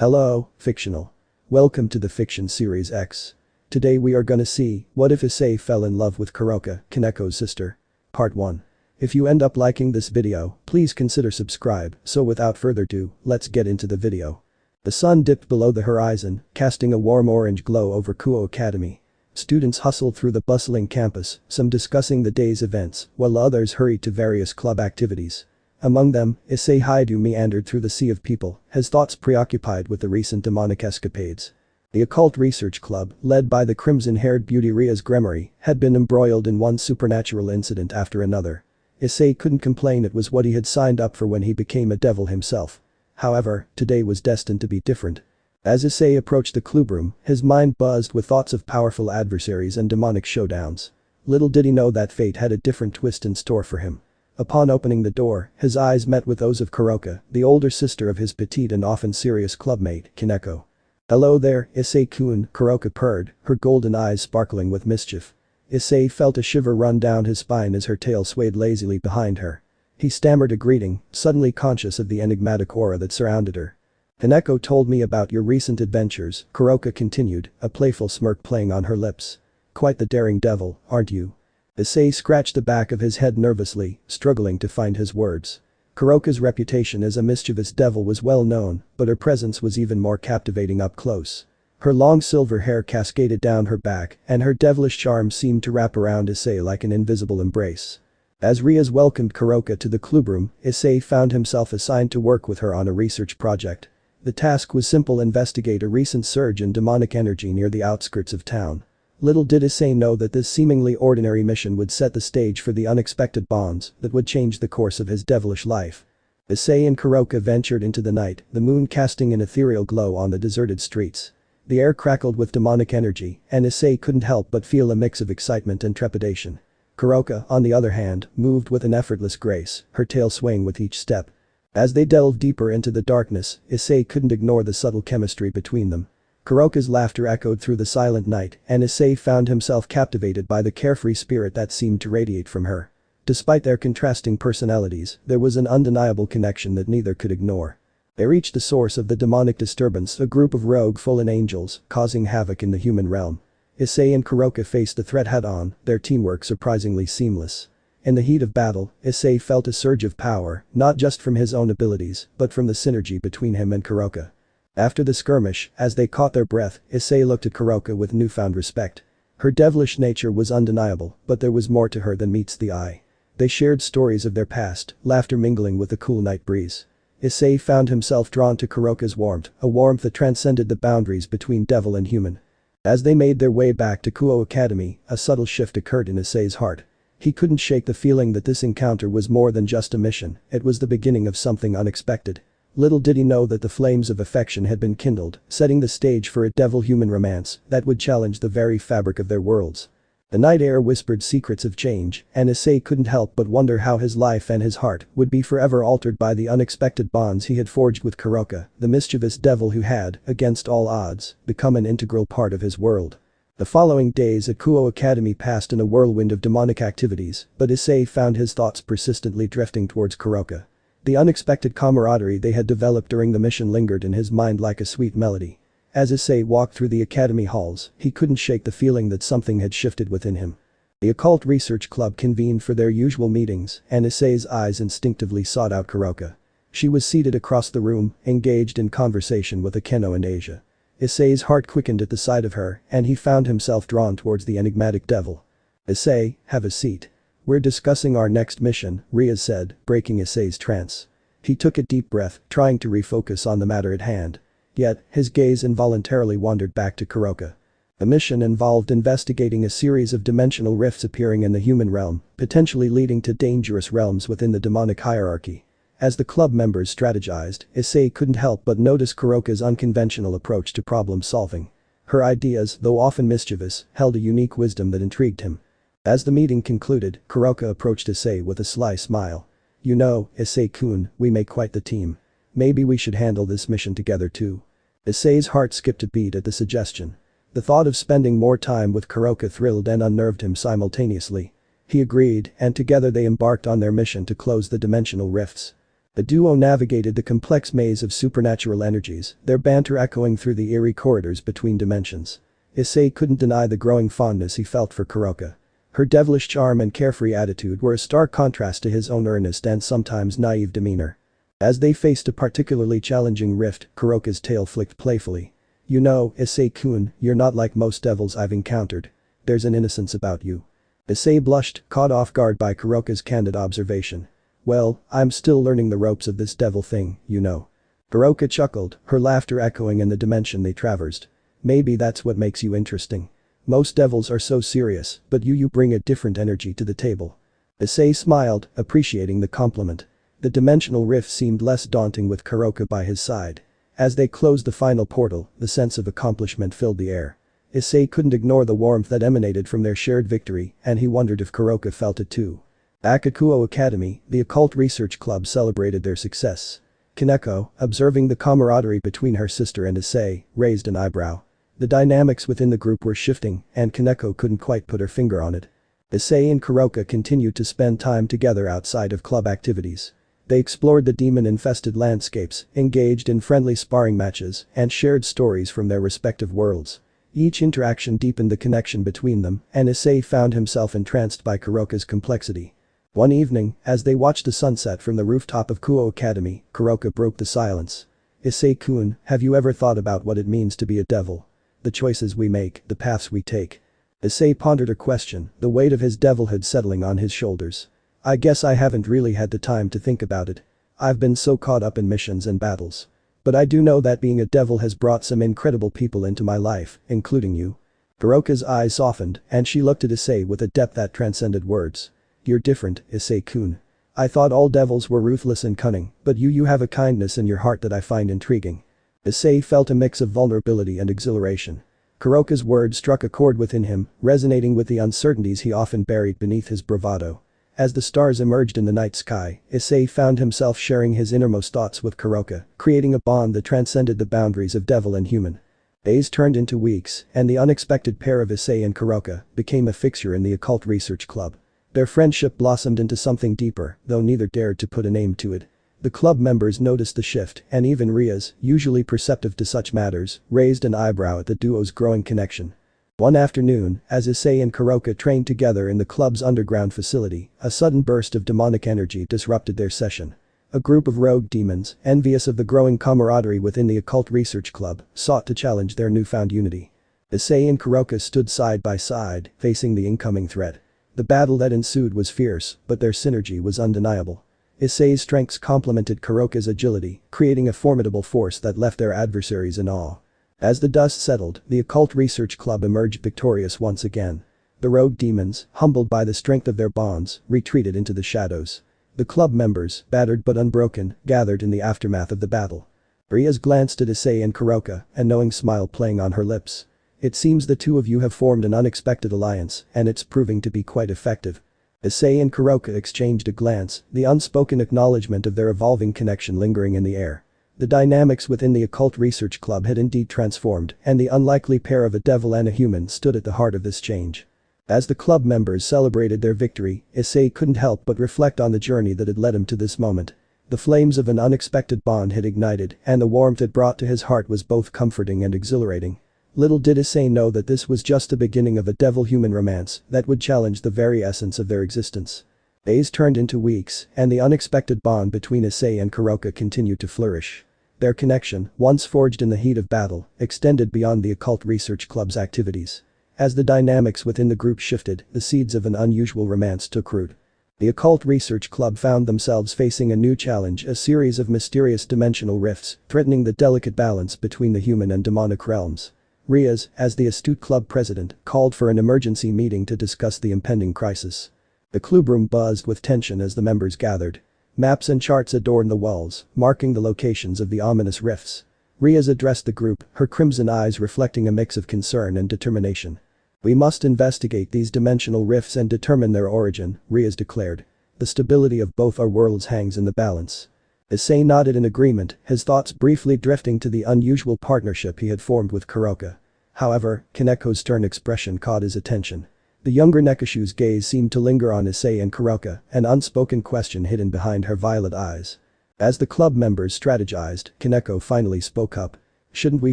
Hello, fictional. Welcome to the Fiction Series X. Today we are gonna see, what if Issei fell in love with Kuroka, Koneko's sister? Part 1. If you end up liking this video, please consider subscribe, so without further ado, let's get into the video. The sun dipped below the horizon, casting a warm orange glow over Kuo Academy. Students hustled through the bustling campus, some discussing the day's events, while others hurried to various club activities. Among them, Issei Haidu meandered through the sea of people, his thoughts preoccupied with the recent demonic escapades. The occult research club, led by the crimson-haired beauty Ria's Gremory, had been embroiled in one supernatural incident after another. Issei couldn't complain, it was what he had signed up for when he became a devil himself. However, today was destined to be different. As Issei approached the clubroom, his mind buzzed with thoughts of powerful adversaries and demonic showdowns. Little did he know that fate had a different twist in store for him. Upon opening the door, his eyes met with those of Kuroka, the older sister of his petite and often serious clubmate, Koneko. "Hello there, Issei-kun," Kuroka purred, her golden eyes sparkling with mischief. Issei felt a shiver run down his spine as her tail swayed lazily behind her. He stammered a greeting, suddenly conscious of the enigmatic aura that surrounded her. "Koneko told me about your recent adventures," Kuroka continued, a playful smirk playing on her lips. "Quite the daring devil, aren't you?" Issei scratched the back of his head nervously, struggling to find his words. Kuroka's reputation as a mischievous devil was well known, but her presence was even more captivating up close. Her long silver hair cascaded down her back, and her devilish charm seemed to wrap around Issei like an invisible embrace. As Rias welcomed Kuroka to the clubroom, Issei found himself assigned to work with her on a research project. The task was simple: investigate a recent surge in demonic energy near the outskirts of town. Little did Issei know that this seemingly ordinary mission would set the stage for the unexpected bonds that would change the course of his devilish life. Issei and Kuroka ventured into the night, the moon casting an ethereal glow on the deserted streets. The air crackled with demonic energy, and Issei couldn't help but feel a mix of excitement and trepidation. Kuroka, on the other hand, moved with an effortless grace, her tail swaying with each step. As they delved deeper into the darkness, Issei couldn't ignore the subtle chemistry between them. Kuroka's laughter echoed through the silent night, and Issei found himself captivated by the carefree spirit that seemed to radiate from her. Despite their contrasting personalities, there was an undeniable connection that neither could ignore. They reached the source of the demonic disturbance, a group of rogue fallen angels, causing havoc in the human realm. Issei and Kuroka faced the threat head-on, their teamwork surprisingly seamless. In the heat of battle, Issei felt a surge of power, not just from his own abilities, but from the synergy between him and Kuroka. After the skirmish, as they caught their breath, Issei looked at Kuroka with newfound respect. Her devilish nature was undeniable, but there was more to her than meets the eye. They shared stories of their past, laughter mingling with the cool night breeze. Issei found himself drawn to Kuroka's warmth, a warmth that transcended the boundaries between devil and human. As they made their way back to Kuo Academy, a subtle shift occurred in Issei's heart. He couldn't shake the feeling that this encounter was more than just a mission, it was the beginning of something unexpected. Little did he know that the flames of affection had been kindled, setting the stage for a devil-human romance that would challenge the very fabric of their worlds. The night air whispered secrets of change, and Issei couldn't help but wonder how his life and his heart would be forever altered by the unexpected bonds he had forged with Kuroka, the mischievous devil who had, against all odds, become an integral part of his world. The following days at Kuo Academy passed in a whirlwind of demonic activities, but Issei found his thoughts persistently drifting towards Kuroka. The unexpected camaraderie they had developed during the mission lingered in his mind like a sweet melody. As Issei walked through the academy halls, he couldn't shake the feeling that something had shifted within him. The occult research club convened for their usual meetings, and Issei's eyes instinctively sought out Kuroka. She was seated across the room, engaged in conversation with Akeno and Asia. Issei's heart quickened at the sight of her, and he found himself drawn towards the enigmatic devil. "Issei, have a seat. We're discussing our next mission," Ria said, breaking Issei's trance. He took a deep breath, trying to refocus on the matter at hand. Yet, his gaze involuntarily wandered back to Kuroka. The mission involved investigating a series of dimensional rifts appearing in the human realm, potentially leading to dangerous realms within the demonic hierarchy. As the club members strategized, Issei couldn't help but notice Kuroka's unconventional approach to problem solving. Her ideas, though often mischievous, held a unique wisdom that intrigued him. As the meeting concluded, Kuroka approached Issei with a sly smile. "You know, Issei-kun, we make quite the team. Maybe we should handle this mission together too." Issei's heart skipped a beat at the suggestion. The thought of spending more time with Kuroka thrilled and unnerved him simultaneously. He agreed, and together they embarked on their mission to close the dimensional rifts. The duo navigated the complex maze of supernatural energies, their banter echoing through the eerie corridors between dimensions. Issei couldn't deny the growing fondness he felt for Kuroka. Her devilish charm and carefree attitude were a stark contrast to his own earnest and sometimes naive demeanor. As they faced a particularly challenging rift, Kuroka's tail flicked playfully. "You know, Issei-kun, you're not like most devils I've encountered. There's an innocence about you." Issei blushed, caught off guard by Kuroka's candid observation. "Well, I'm still learning the ropes of this devil thing, you know." Kuroka chuckled, her laughter echoing in the dimension they traversed. "Maybe that's what makes you interesting. Most devils are so serious, but you bring a different energy to the table." Issei smiled, appreciating the compliment. The dimensional rift seemed less daunting with Kuroka by his side. As they closed the final portal, the sense of accomplishment filled the air. Issei couldn't ignore the warmth that emanated from their shared victory, and he wondered if Kuroka felt it too. Back at Kuo Academy, the Occult Research Club celebrated their success. Koneko, observing the camaraderie between her sister and Issei, raised an eyebrow. The dynamics within the group were shifting, and Koneko couldn't quite put her finger on it. Issei and Kuroka continued to spend time together outside of club activities. They explored the demon-infested landscapes, engaged in friendly sparring matches, and shared stories from their respective worlds. Each interaction deepened the connection between them, and Issei found himself entranced by Kuroka's complexity. One evening, as they watched the sunset from the rooftop of Kuo Academy, Kuroka broke the silence. "Issei-kun, have you ever thought about what it means to be a devil? The choices we make, the paths we take." Issei pondered her question, the weight of his devilhood settling on his shoulders. "I guess I haven't really had the time to think about it. I've been so caught up in missions and battles. But I do know that being a devil has brought some incredible people into my life, including you." Kuroka's eyes softened, and she looked at Issei with a depth that transcended words. "You're different, Issei-kun. I thought all devils were ruthless and cunning, but you have a kindness in your heart that I find intriguing." Issei felt a mix of vulnerability and exhilaration. Kuroka's words struck a chord within him, resonating with the uncertainties he often buried beneath his bravado. As the stars emerged in the night sky, Issei found himself sharing his innermost thoughts with Kuroka, creating a bond that transcended the boundaries of devil and human. Days turned into weeks, and the unexpected pair of Issei and Kuroka became a fixture in the Occult Research Club. Their friendship blossomed into something deeper, though neither dared to put a name to it. The club members noticed the shift, and even Rias, usually perceptive to such matters, raised an eyebrow at the duo's growing connection. One afternoon, as Issei and Kuroka trained together in the club's underground facility, a sudden burst of demonic energy disrupted their session. A group of rogue demons, envious of the growing camaraderie within the Occult Research Club, sought to challenge their newfound unity. Issei and Kuroka stood side by side, facing the incoming threat. The battle that ensued was fierce, but their synergy was undeniable. Issei's strengths complemented Kuroka's agility, creating a formidable force that left their adversaries in awe. As the dust settled, the Occult Research Club emerged victorious once again. The rogue demons, humbled by the strength of their bonds, retreated into the shadows. The club members, battered but unbroken, gathered in the aftermath of the battle. Rias glanced at Issei and Kuroka, a knowing smile playing on her lips. "It seems the two of you have formed an unexpected alliance, and it's proving to be quite effective." Issei and Kuroka exchanged a glance, the unspoken acknowledgement of their evolving connection lingering in the air. The dynamics within the Occult Research Club had indeed transformed, and the unlikely pair of a devil and a human stood at the heart of this change. As the club members celebrated their victory, Issei couldn't help but reflect on the journey that had led him to this moment. The flames of an unexpected bond had ignited, and the warmth it brought to his heart was both comforting and exhilarating. Little did Issei know that this was just the beginning of a devil-human romance that would challenge the very essence of their existence. Days turned into weeks, and the unexpected bond between Issei and Kuroka continued to flourish. Their connection, once forged in the heat of battle, extended beyond the Occult Research Club's activities. As the dynamics within the group shifted, the seeds of an unusual romance took root. The Occult Research Club found themselves facing a new challenge, a series of mysterious dimensional rifts, threatening the delicate balance between the human and demonic realms. Rias, as the astute club president, called for an emergency meeting to discuss the impending crisis. The clubroom buzzed with tension as the members gathered. Maps and charts adorned the walls, marking the locations of the ominous rifts. Rias addressed the group, her crimson eyes reflecting a mix of concern and determination. "We must investigate these dimensional rifts and determine their origin," Rias declared. "The stability of both our worlds hangs in the balance." Issei nodded in agreement, his thoughts briefly drifting to the unusual partnership he had formed with Kuroka. However, Koneko's stern expression caught his attention. The younger Nekoshu's gaze seemed to linger on Issei and Kuroka, an unspoken question hidden behind her violet eyes. As the club members strategized, Koneko finally spoke up. Shouldn't we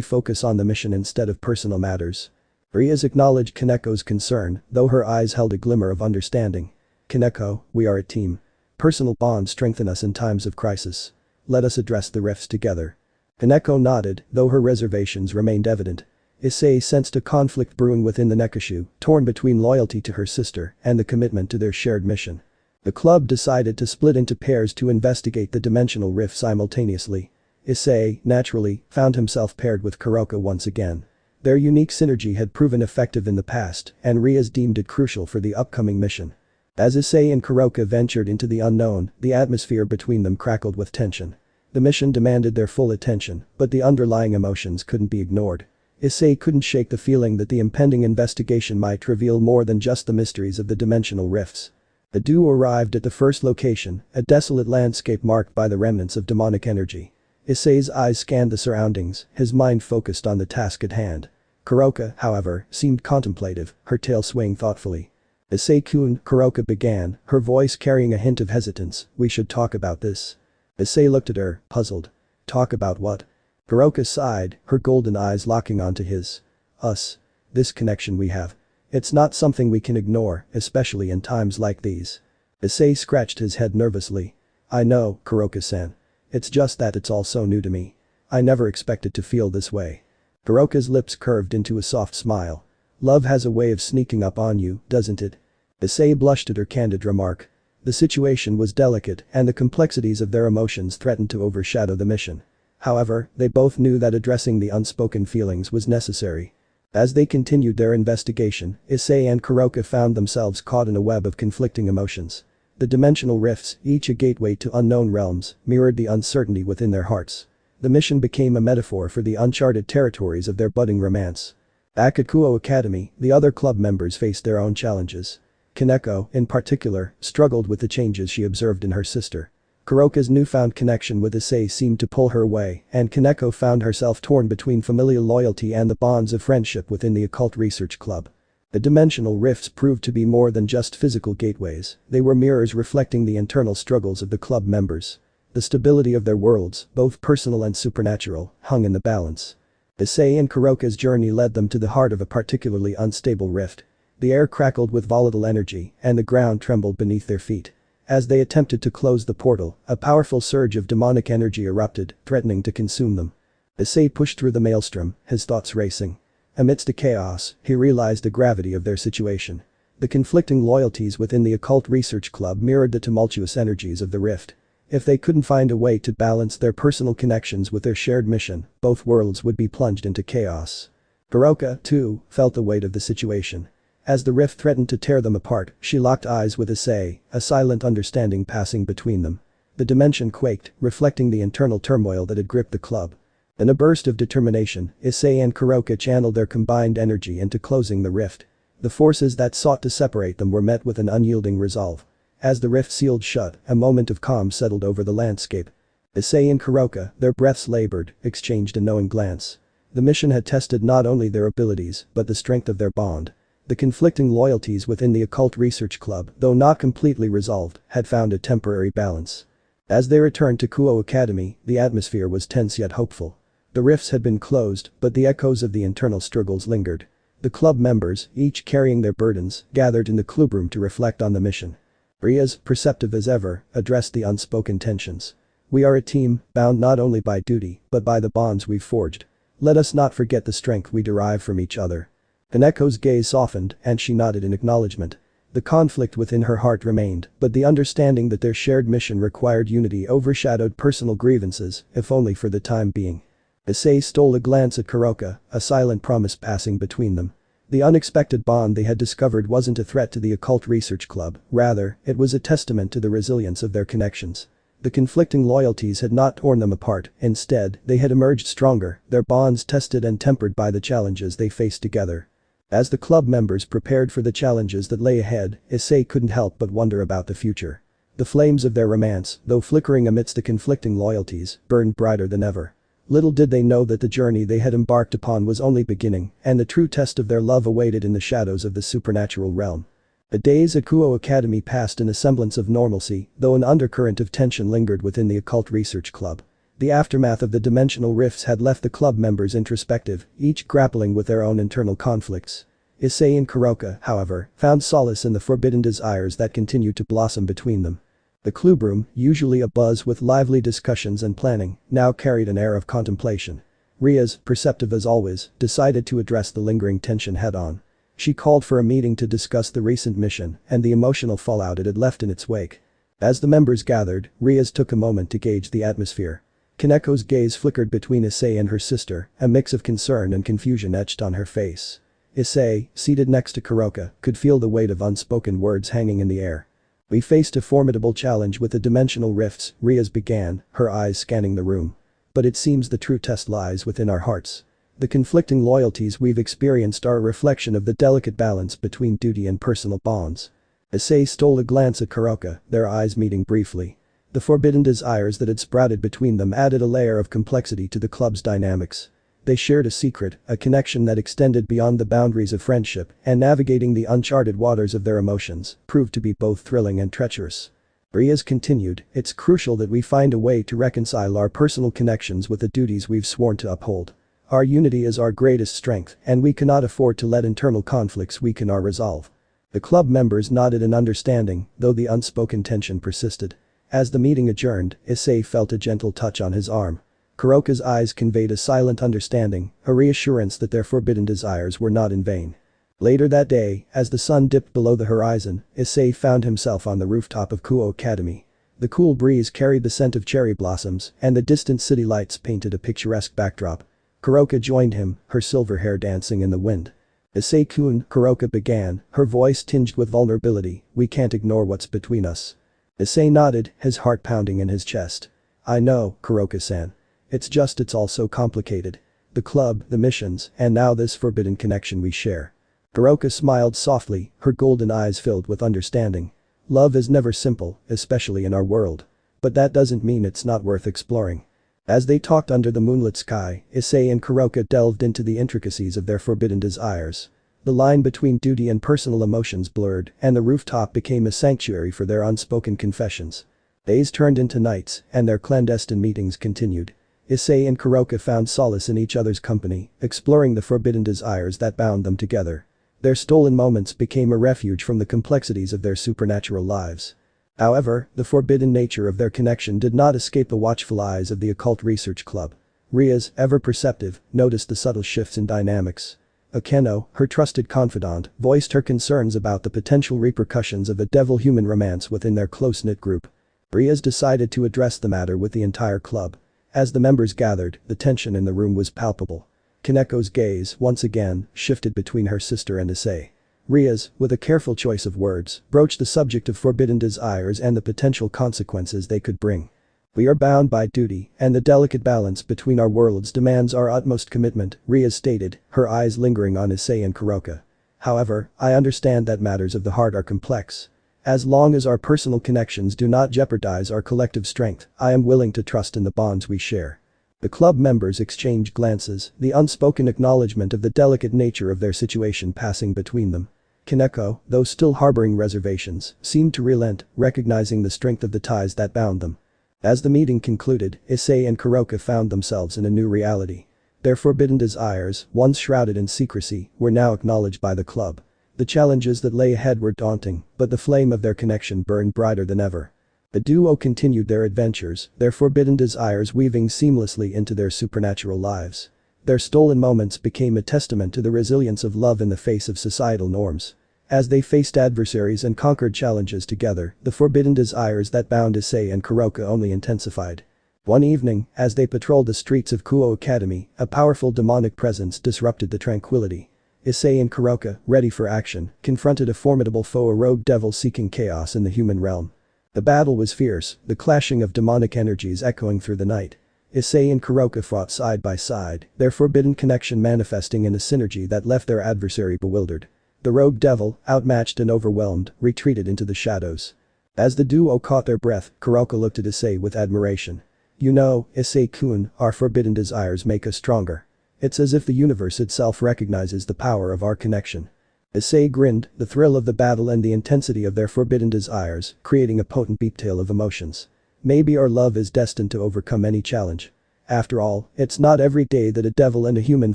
focus on the mission instead of personal matters? Rias acknowledged Kaneko's concern, though her eyes held a glimmer of understanding. Koneko, we are a team. Personal bonds strengthen us in times of crisis. Let us address the rifts together. Koneko nodded, though her reservations remained evident. Issei sensed a conflict brewing within the Nekashu, torn between loyalty to her sister and the commitment to their shared mission. The club decided to split into pairs to investigate the dimensional rift simultaneously. Issei, naturally, found himself paired with Kuroka once again. Their unique synergy had proven effective in the past, and Rias deemed it crucial for the upcoming mission. As Issei and Kuroka ventured into the unknown, the atmosphere between them crackled with tension. The mission demanded their full attention, but the underlying emotions couldn't be ignored. Issei couldn't shake the feeling that the impending investigation might reveal more than just the mysteries of the dimensional rifts. The duo arrived at the first location, a desolate landscape marked by the remnants of demonic energy. Issei's eyes scanned the surroundings, his mind focused on the task at hand. Kuroka, however, seemed contemplative, her tail swaying thoughtfully. Issei-kun, Kuroka began, her voice carrying a hint of hesitance, we should talk about this. Issei looked at her, puzzled. Talk about what? Kuroka sighed, her golden eyes locking onto his. Us. This connection we have. It's not something we can ignore, especially in times like these. Issei scratched his head nervously. I know, Kuroka-san. It's just that it's all so new to me. I never expected to feel this way. Kuroka's lips curved into a soft smile. Love has a way of sneaking up on you, doesn't it? Issei blushed at her candid remark. The situation was delicate and the complexities of their emotions threatened to overshadow the mission. However, they both knew that addressing the unspoken feelings was necessary. As they continued their investigation, Issei and Kuroka found themselves caught in a web of conflicting emotions. The dimensional rifts, each a gateway to unknown realms, mirrored the uncertainty within their hearts. The mission became a metaphor for the uncharted territories of their budding romance. Back at Kuo Academy, the other club members faced their own challenges. Koneko, in particular, struggled with the changes she observed in her sister. Kuroka's newfound connection with Issei seemed to pull her away, and Koneko found herself torn between familial loyalty and the bonds of friendship within the occult research club. The dimensional rifts proved to be more than just physical gateways, they were mirrors reflecting the internal struggles of the club members. The stability of their worlds, both personal and supernatural, hung in the balance. Issei and Kuroka's journey led them to the heart of a particularly unstable rift. The air crackled with volatile energy, and the ground trembled beneath their feet. As they attempted to close the portal, a powerful surge of demonic energy erupted, threatening to consume them. Issei pushed through the maelstrom, his thoughts racing. Amidst the chaos, he realized the gravity of their situation. The conflicting loyalties within the occult research club mirrored the tumultuous energies of the rift. If they couldn't find a way to balance their personal connections with their shared mission, both worlds would be plunged into chaos. Kuroka, too, felt the weight of the situation. As the rift threatened to tear them apart, she locked eyes with Issei, a silent understanding passing between them. The dimension quaked, reflecting the internal turmoil that had gripped the club. In a burst of determination, Issei and Kuroka channeled their combined energy into closing the rift. The forces that sought to separate them were met with an unyielding resolve. As the rift sealed shut, a moment of calm settled over the landscape. Issei and Kuroka, their breaths labored, exchanged a knowing glance. The mission had tested not only their abilities, but the strength of their bond. The conflicting loyalties within the occult research club, though not completely resolved, had found a temporary balance. As they returned to Kuo Academy, the atmosphere was tense yet hopeful. The rifts had been closed, but the echoes of the internal struggles lingered. The club members, each carrying their burdens, gathered in the clubroom to reflect on the mission. Rias, perceptive as ever, addressed the unspoken tensions. We are a team, bound not only by duty, but by the bonds we've forged. Let us not forget the strength we derive from each other. Koneko's gaze softened, and she nodded in acknowledgement. The conflict within her heart remained, but the understanding that their shared mission required unity overshadowed personal grievances, if only for the time being. Issei stole a glance at Kuroka, a silent promise passing between them. The unexpected bond they had discovered wasn't a threat to the occult research club, rather, it was a testament to the resilience of their connections. The conflicting loyalties had not torn them apart, instead, they had emerged stronger, their bonds tested and tempered by the challenges they faced together. As the club members prepared for the challenges that lay ahead, Issei couldn't help but wonder about the future. The flames of their romance, though flickering amidst the conflicting loyalties, burned brighter than ever. Little did they know that the journey they had embarked upon was only beginning, and the true test of their love awaited in the shadows of the supernatural realm. The days at Kuo Academy passed in a semblance of normalcy, though an undercurrent of tension lingered within the occult research club. The aftermath of the dimensional rifts had left the club members introspective, each grappling with their own internal conflicts. Issei and Kuroka, however, found solace in the forbidden desires that continued to blossom between them. The club room, usually abuzz with lively discussions and planning, now carried an air of contemplation. Rias, perceptive as always, decided to address the lingering tension head-on. She called for a meeting to discuss the recent mission and the emotional fallout it had left in its wake. As the members gathered, Rias took a moment to gauge the atmosphere. Koneko's gaze flickered between Issei and her sister, a mix of concern and confusion etched on her face. Issei, seated next to Kuroka, could feel the weight of unspoken words hanging in the air. "We faced a formidable challenge with the dimensional rifts," Rias began, her eyes scanning the room. "But it seems the true test lies within our hearts. The conflicting loyalties we've experienced are a reflection of the delicate balance between duty and personal bonds." Issei stole a glance at Kuroka, their eyes meeting briefly. The forbidden desires that had sprouted between them added a layer of complexity to the club's dynamics. They shared a secret, a connection that extended beyond the boundaries of friendship, and navigating the uncharted waters of their emotions proved to be both thrilling and treacherous. Rias continued, "It's crucial that we find a way to reconcile our personal connections with the duties we've sworn to uphold. Our unity is our greatest strength, and we cannot afford to let internal conflicts weaken our resolve." The club members nodded in understanding, though the unspoken tension persisted. As the meeting adjourned, Issei felt a gentle touch on his arm. Kuroka's eyes conveyed a silent understanding, a reassurance that their forbidden desires were not in vain. Later that day, as the sun dipped below the horizon, Issei found himself on the rooftop of Kuo Academy. The cool breeze carried the scent of cherry blossoms, and the distant city lights painted a picturesque backdrop. Kuroka joined him, her silver hair dancing in the wind. "Issei-kun," Kuroka began, her voice tinged with vulnerability, "we can't ignore what's between us." Issei nodded, his heart pounding in his chest. "I know, Kuroka-san. It's all so complicated. The club, the missions, and now this forbidden connection we share." Kuroka smiled softly, her golden eyes filled with understanding. "Love is never simple, especially in our world. But that doesn't mean it's not worth exploring." As they talked under the moonlit sky, Issei and Kuroka delved into the intricacies of their forbidden desires. The line between duty and personal emotions blurred, and the rooftop became a sanctuary for their unspoken confessions. Days turned into nights, and their clandestine meetings continued. Issei and Kuroka found solace in each other's company, exploring the forbidden desires that bound them together. Their stolen moments became a refuge from the complexities of their supernatural lives. However, the forbidden nature of their connection did not escape the watchful eyes of the occult research club. Rias, ever perceptive, noticed the subtle shifts in dynamics. Akeno, her trusted confidant, voiced her concerns about the potential repercussions of a devil-human romance within their close-knit group. Rias decided to address the matter with the entire club. As the members gathered, the tension in the room was palpable. Koneko's gaze, once again, shifted between her sister and Issei. Rias, with a careful choice of words, broached the subject of forbidden desires and the potential consequences they could bring. "We are bound by duty, and the delicate balance between our worlds demands our utmost commitment," Rias stated, her eyes lingering on Issei and Kuroka. "However, I understand that matters of the heart are complex. As long as our personal connections do not jeopardize our collective strength, I am willing to trust in the bonds we share." The club members exchanged glances, the unspoken acknowledgement of the delicate nature of their situation passing between them. Koneko, though still harboring reservations, seemed to relent, recognizing the strength of the ties that bound them. As the meeting concluded, Issei and Kuroka found themselves in a new reality. Their forbidden desires, once shrouded in secrecy, were now acknowledged by the club. The challenges that lay ahead were daunting, but the flame of their connection burned brighter than ever. The duo continued their adventures, their forbidden desires weaving seamlessly into their supernatural lives. Their stolen moments became a testament to the resilience of love in the face of societal norms. As they faced adversaries and conquered challenges together, the forbidden desires that bound Issei and Kuroka only intensified. One evening, as they patrolled the streets of Kuo Academy, a powerful demonic presence disrupted the tranquility. Issei and Kuroka, ready for action, confronted a formidable foe, a rogue devil seeking chaos in the human realm. The battle was fierce, the clashing of demonic energies echoing through the night. Issei and Kuroka fought side by side, their forbidden connection manifesting in a synergy that left their adversary bewildered. The rogue devil, outmatched and overwhelmed, retreated into the shadows. As the duo caught their breath, Kuroka looked at Issei with admiration. "You know, Issei-kun, our forbidden desires make us stronger. It's as if the universe itself recognizes the power of our connection." Issei grinned, the thrill of the battle and the intensity of their forbidden desires, creating a potent beep-tale of emotions. Maybe our love is destined to overcome any challenge. After all, it's not every day that a devil and a human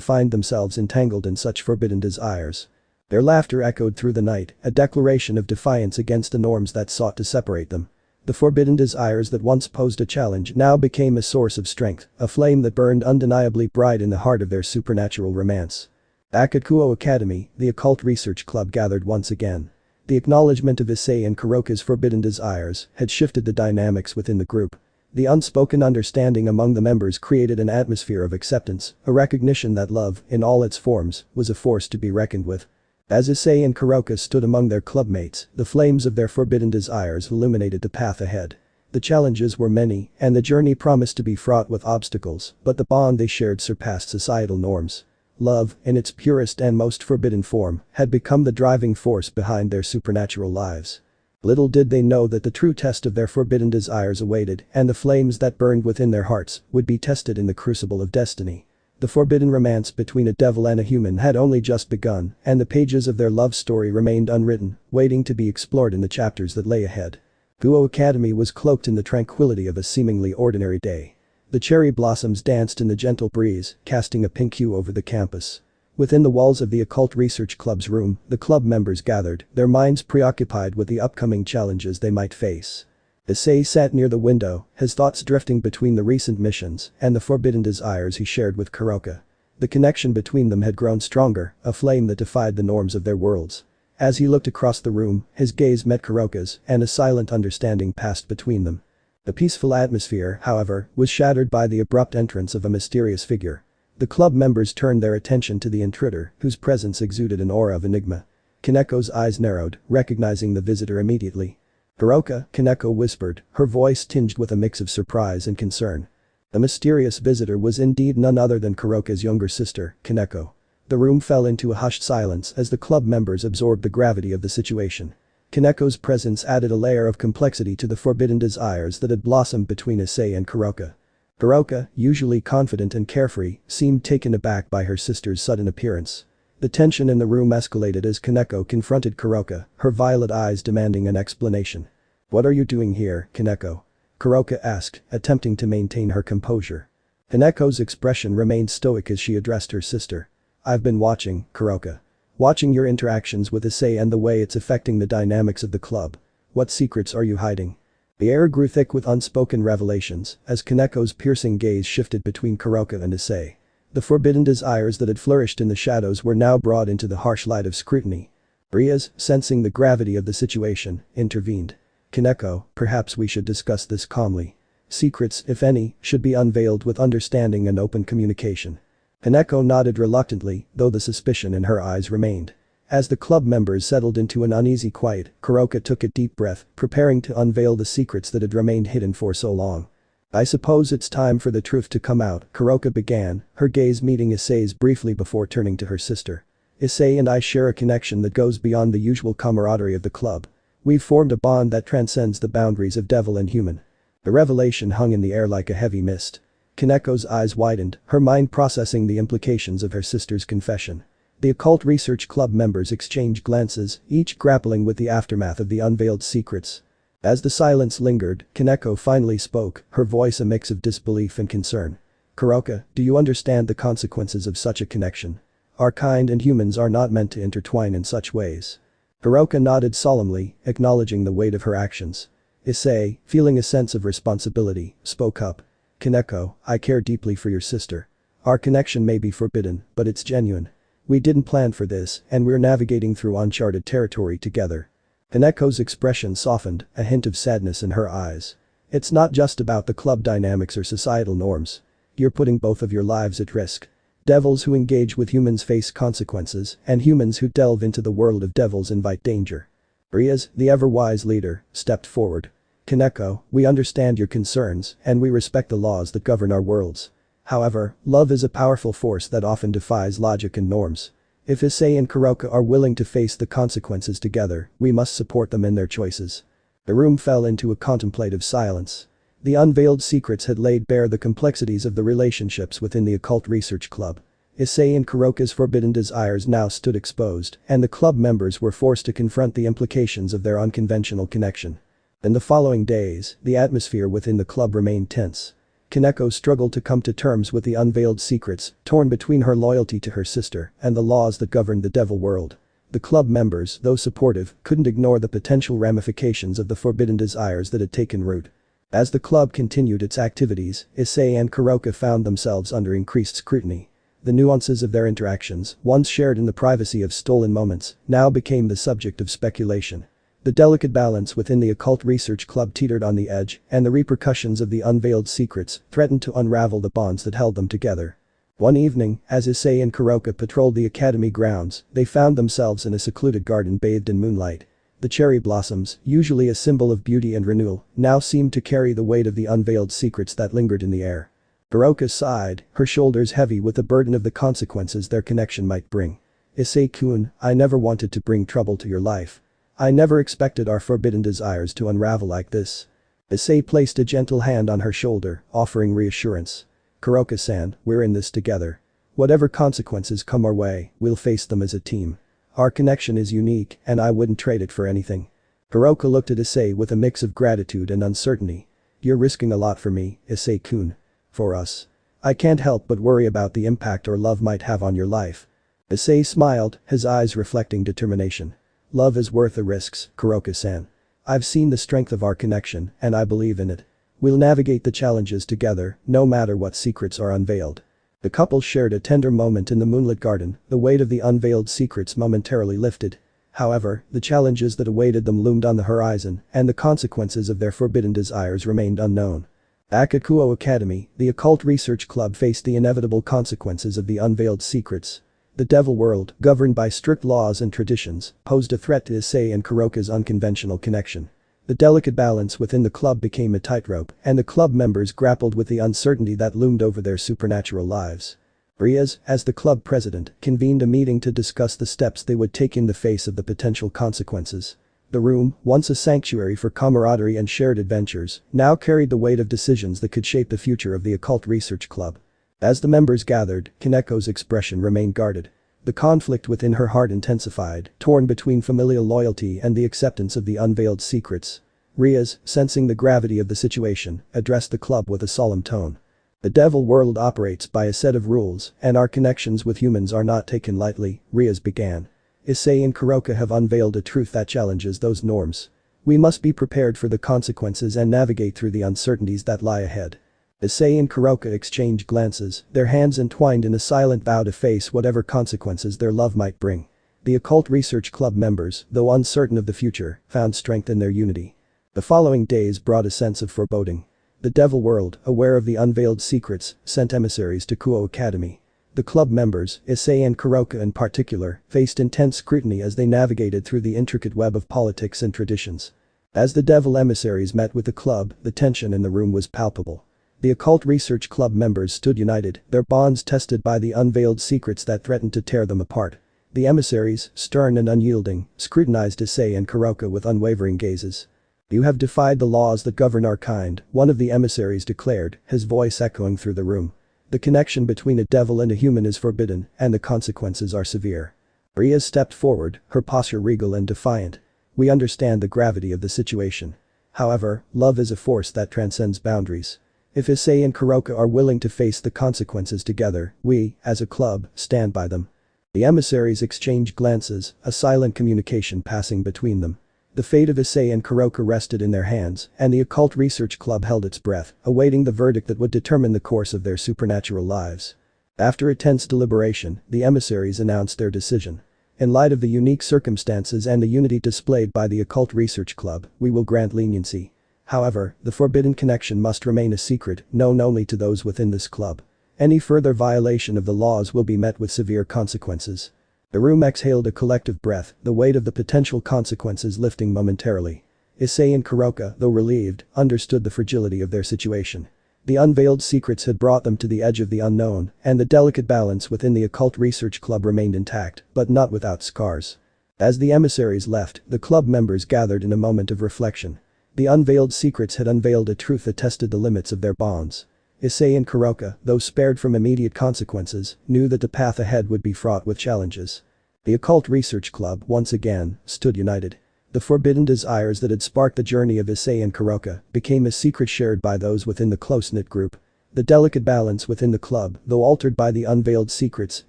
find themselves entangled in such forbidden desires. Their laughter echoed through the night, a declaration of defiance against the norms that sought to separate them. The forbidden desires that once posed a challenge now became a source of strength, a flame that burned undeniably bright in the heart of their supernatural romance. Back at Kuo Academy, the occult research club gathered once again. The acknowledgement of Issei and Kuroka's forbidden desires had shifted the dynamics within the group. The unspoken understanding among the members created an atmosphere of acceptance, a recognition that love, in all its forms, was a force to be reckoned with. As Issei and Kuroka stood among their clubmates, the flames of their forbidden desires illuminated the path ahead. The challenges were many, and the journey promised to be fraught with obstacles, but the bond they shared surpassed societal norms. Love, in its purest and most forbidden form, had become the driving force behind their supernatural lives. Little did they know that the true test of their forbidden desires awaited, and the flames that burned within their hearts would be tested in the crucible of destiny. The forbidden romance between a devil and a human had only just begun, and the pages of their love story remained unwritten, waiting to be explored in the chapters that lay ahead. Kuo Academy was cloaked in the tranquility of a seemingly ordinary day. The cherry blossoms danced in the gentle breeze, casting a pink hue over the campus. Within the walls of the Occult Research Club's room, the club members gathered, their minds preoccupied with the upcoming challenges they might face. Issei sat near the window, his thoughts drifting between the recent missions and the forbidden desires he shared with Kuroka. The connection between them had grown stronger, a flame that defied the norms of their worlds. As he looked across the room, his gaze met Kuroka's, and a silent understanding passed between them. The peaceful atmosphere, however, was shattered by the abrupt entrance of a mysterious figure. The club members turned their attention to the intruder, whose presence exuded an aura of enigma. Koneko's eyes narrowed, recognizing the visitor immediately. "Kuroka," Koneko whispered, her voice tinged with a mix of surprise and concern. The mysterious visitor was indeed none other than Kuroka's younger sister, Koneko. The room fell into a hushed silence as the club members absorbed the gravity of the situation. Koneko's presence added a layer of complexity to the forbidden desires that had blossomed between Issei and Kuroka. Kuroka, usually confident and carefree, seemed taken aback by her sister's sudden appearance. The tension in the room escalated as Koneko confronted Kuroka, her violet eyes demanding an explanation. "What are you doing here, Koneko?" Kuroka asked, attempting to maintain her composure. Koneko's expression remained stoic as she addressed her sister. "I've been watching, Kuroka. Watching your interactions with Issei and the way it's affecting the dynamics of the club. What secrets are you hiding?" The air grew thick with unspoken revelations as Koneko's piercing gaze shifted between Kuroka and Issei. The forbidden desires that had flourished in the shadows were now brought into the harsh light of scrutiny. Riaz, sensing the gravity of the situation, intervened. "Koneko, perhaps we should discuss this calmly. Secrets, if any, should be unveiled with understanding and open communication." Koneko nodded reluctantly, though the suspicion in her eyes remained. As the club members settled into an uneasy quiet, Kuroka took a deep breath, preparing to unveil the secrets that had remained hidden for so long. "I suppose it's time for the truth to come out," Kuroka began, her gaze meeting Issei's briefly before turning to her sister. "Issei and I share a connection that goes beyond the usual camaraderie of the club. We've formed a bond that transcends the boundaries of devil and human." The revelation hung in the air like a heavy mist. Koneko's eyes widened, her mind processing the implications of her sister's confession. The Occult Research Club members exchanged glances, each grappling with the aftermath of the unveiled secrets. As the silence lingered, Koneko finally spoke, her voice a mix of disbelief and concern. "Kuroka, do you understand the consequences of such a connection? Our kind and humans are not meant to intertwine in such ways." Kuroka nodded solemnly, acknowledging the weight of her actions. Issei, feeling a sense of responsibility, spoke up. "Koneko, I care deeply for your sister. Our connection may be forbidden, but it's genuine. We didn't plan for this, and we're navigating through uncharted territory together." Koneko's expression softened, a hint of sadness in her eyes. "It's not just about the club dynamics or societal norms. You're putting both of your lives at risk. Devils who engage with humans face consequences, and humans who delve into the world of devils invite danger." Riaz, the ever-wise leader, stepped forward. "Koneko, we understand your concerns, and we respect the laws that govern our worlds. However, love is a powerful force that often defies logic and norms. If Issei and Kuroka are willing to face the consequences together, we must support them in their choices." The room fell into a contemplative silence. The unveiled secrets had laid bare the complexities of the relationships within the Occult Research Club. Issei and Kuroka's forbidden desires now stood exposed, and the club members were forced to confront the implications of their unconventional connection. In the following days, the atmosphere within the club remained tense. Koneko struggled to come to terms with the unveiled secrets, torn between her loyalty to her sister and the laws that governed the devil world. The club members, though supportive, couldn't ignore the potential ramifications of the forbidden desires that had taken root. As the club continued its activities, Issei and Kuroka found themselves under increased scrutiny. The nuances of their interactions, once shared in the privacy of stolen moments, now became the subject of speculation. The delicate balance within the occult research club teetered on the edge, and the repercussions of the unveiled secrets threatened to unravel the bonds that held them together. One evening, as Issei and Kuroka patrolled the academy grounds, they found themselves in a secluded garden bathed in moonlight. The cherry blossoms, usually a symbol of beauty and renewal, now seemed to carry the weight of the unveiled secrets that lingered in the air. Kuroka sighed, her shoulders heavy with the burden of the consequences their connection might bring. Issei-kun, I never wanted to bring trouble to your life. I never expected our forbidden desires to unravel like this. Issei placed a gentle hand on her shoulder, offering reassurance. Kuroka-san, we're in this together. Whatever consequences come our way, we'll face them as a team. Our connection is unique, and I wouldn't trade it for anything. Kuroka looked at Issei with a mix of gratitude and uncertainty. You're risking a lot for me, Issei-kun. For us. I can't help but worry about the impact our love might have on your life. Issei smiled, his eyes reflecting determination. Love is worth the risks, Kuroka-san. I've seen the strength of our connection, and I believe in it. We'll navigate the challenges together, no matter what secrets are unveiled. The couple shared a tender moment in the moonlit garden, the weight of the unveiled secrets momentarily lifted. However, the challenges that awaited them loomed on the horizon, and the consequences of their forbidden desires remained unknown. Back at Kuo Academy, the occult research club faced the inevitable consequences of the unveiled secrets. The devil world, governed by strict laws and traditions, posed a threat to Issei and Kuroka's unconventional connection. The delicate balance within the club became a tightrope, and the club members grappled with the uncertainty that loomed over their supernatural lives. Riaz, as the club president, convened a meeting to discuss the steps they would take in the face of the potential consequences. The room, once a sanctuary for camaraderie and shared adventures, now carried the weight of decisions that could shape the future of the occult research club. As the members gathered, Koneko's expression remained guarded. The conflict within her heart intensified, torn between familial loyalty and the acceptance of the unveiled secrets. Riaz, sensing the gravity of the situation, addressed the club with a solemn tone. The devil world operates by a set of rules, and our connections with humans are not taken lightly, Riaz began. Issei and Kuroka have unveiled a truth that challenges those norms. We must be prepared for the consequences and navigate through the uncertainties that lie ahead. Issei and Kuroka exchanged glances, their hands entwined in a silent vow to face whatever consequences their love might bring. The occult research club members, though uncertain of the future, found strength in their unity. The following days brought a sense of foreboding. The devil world, aware of the unveiled secrets, sent emissaries to Kuo Academy. The club members, Issei and Kuroka in particular, faced intense scrutiny as they navigated through the intricate web of politics and traditions. As the devil emissaries met with the club, the tension in the room was palpable. The occult research club members stood united, their bonds tested by the unveiled secrets that threatened to tear them apart. The emissaries, stern and unyielding, scrutinized Issei and Kuroka with unwavering gazes. You have defied the laws that govern our kind, one of the emissaries declared, his voice echoing through the room. The connection between a devil and a human is forbidden, and the consequences are severe. Riaz stepped forward, her posture regal and defiant. We understand the gravity of the situation. However, love is a force that transcends boundaries. If Issei and Kuroka are willing to face the consequences together, we, as a club, stand by them. The emissaries exchanged glances, a silent communication passing between them. The fate of Issei and Kuroka rested in their hands, and the occult research club held its breath, awaiting the verdict that would determine the course of their supernatural lives. After a tense deliberation, the emissaries announced their decision. In light of the unique circumstances and the unity displayed by the occult research club, we will grant leniency. However, the forbidden connection must remain a secret, known only to those within this club. Any further violation of the laws will be met with severe consequences. The room exhaled a collective breath, the weight of the potential consequences lifting momentarily. Issei and Kuroka, though relieved, understood the fragility of their situation. The unveiled secrets had brought them to the edge of the unknown, and the delicate balance within the occult research club remained intact, but not without scars. As the emissaries left, the club members gathered in a moment of reflection. The unveiled secrets had unveiled a truth that tested the limits of their bonds. Issei and Kuroka, though spared from immediate consequences, knew that the path ahead would be fraught with challenges. The Occult Research Club, once again, stood united. The forbidden desires that had sparked the journey of Issei and Kuroka became a secret shared by those within the close-knit group. The delicate balance within the club, though altered by the unveiled secrets,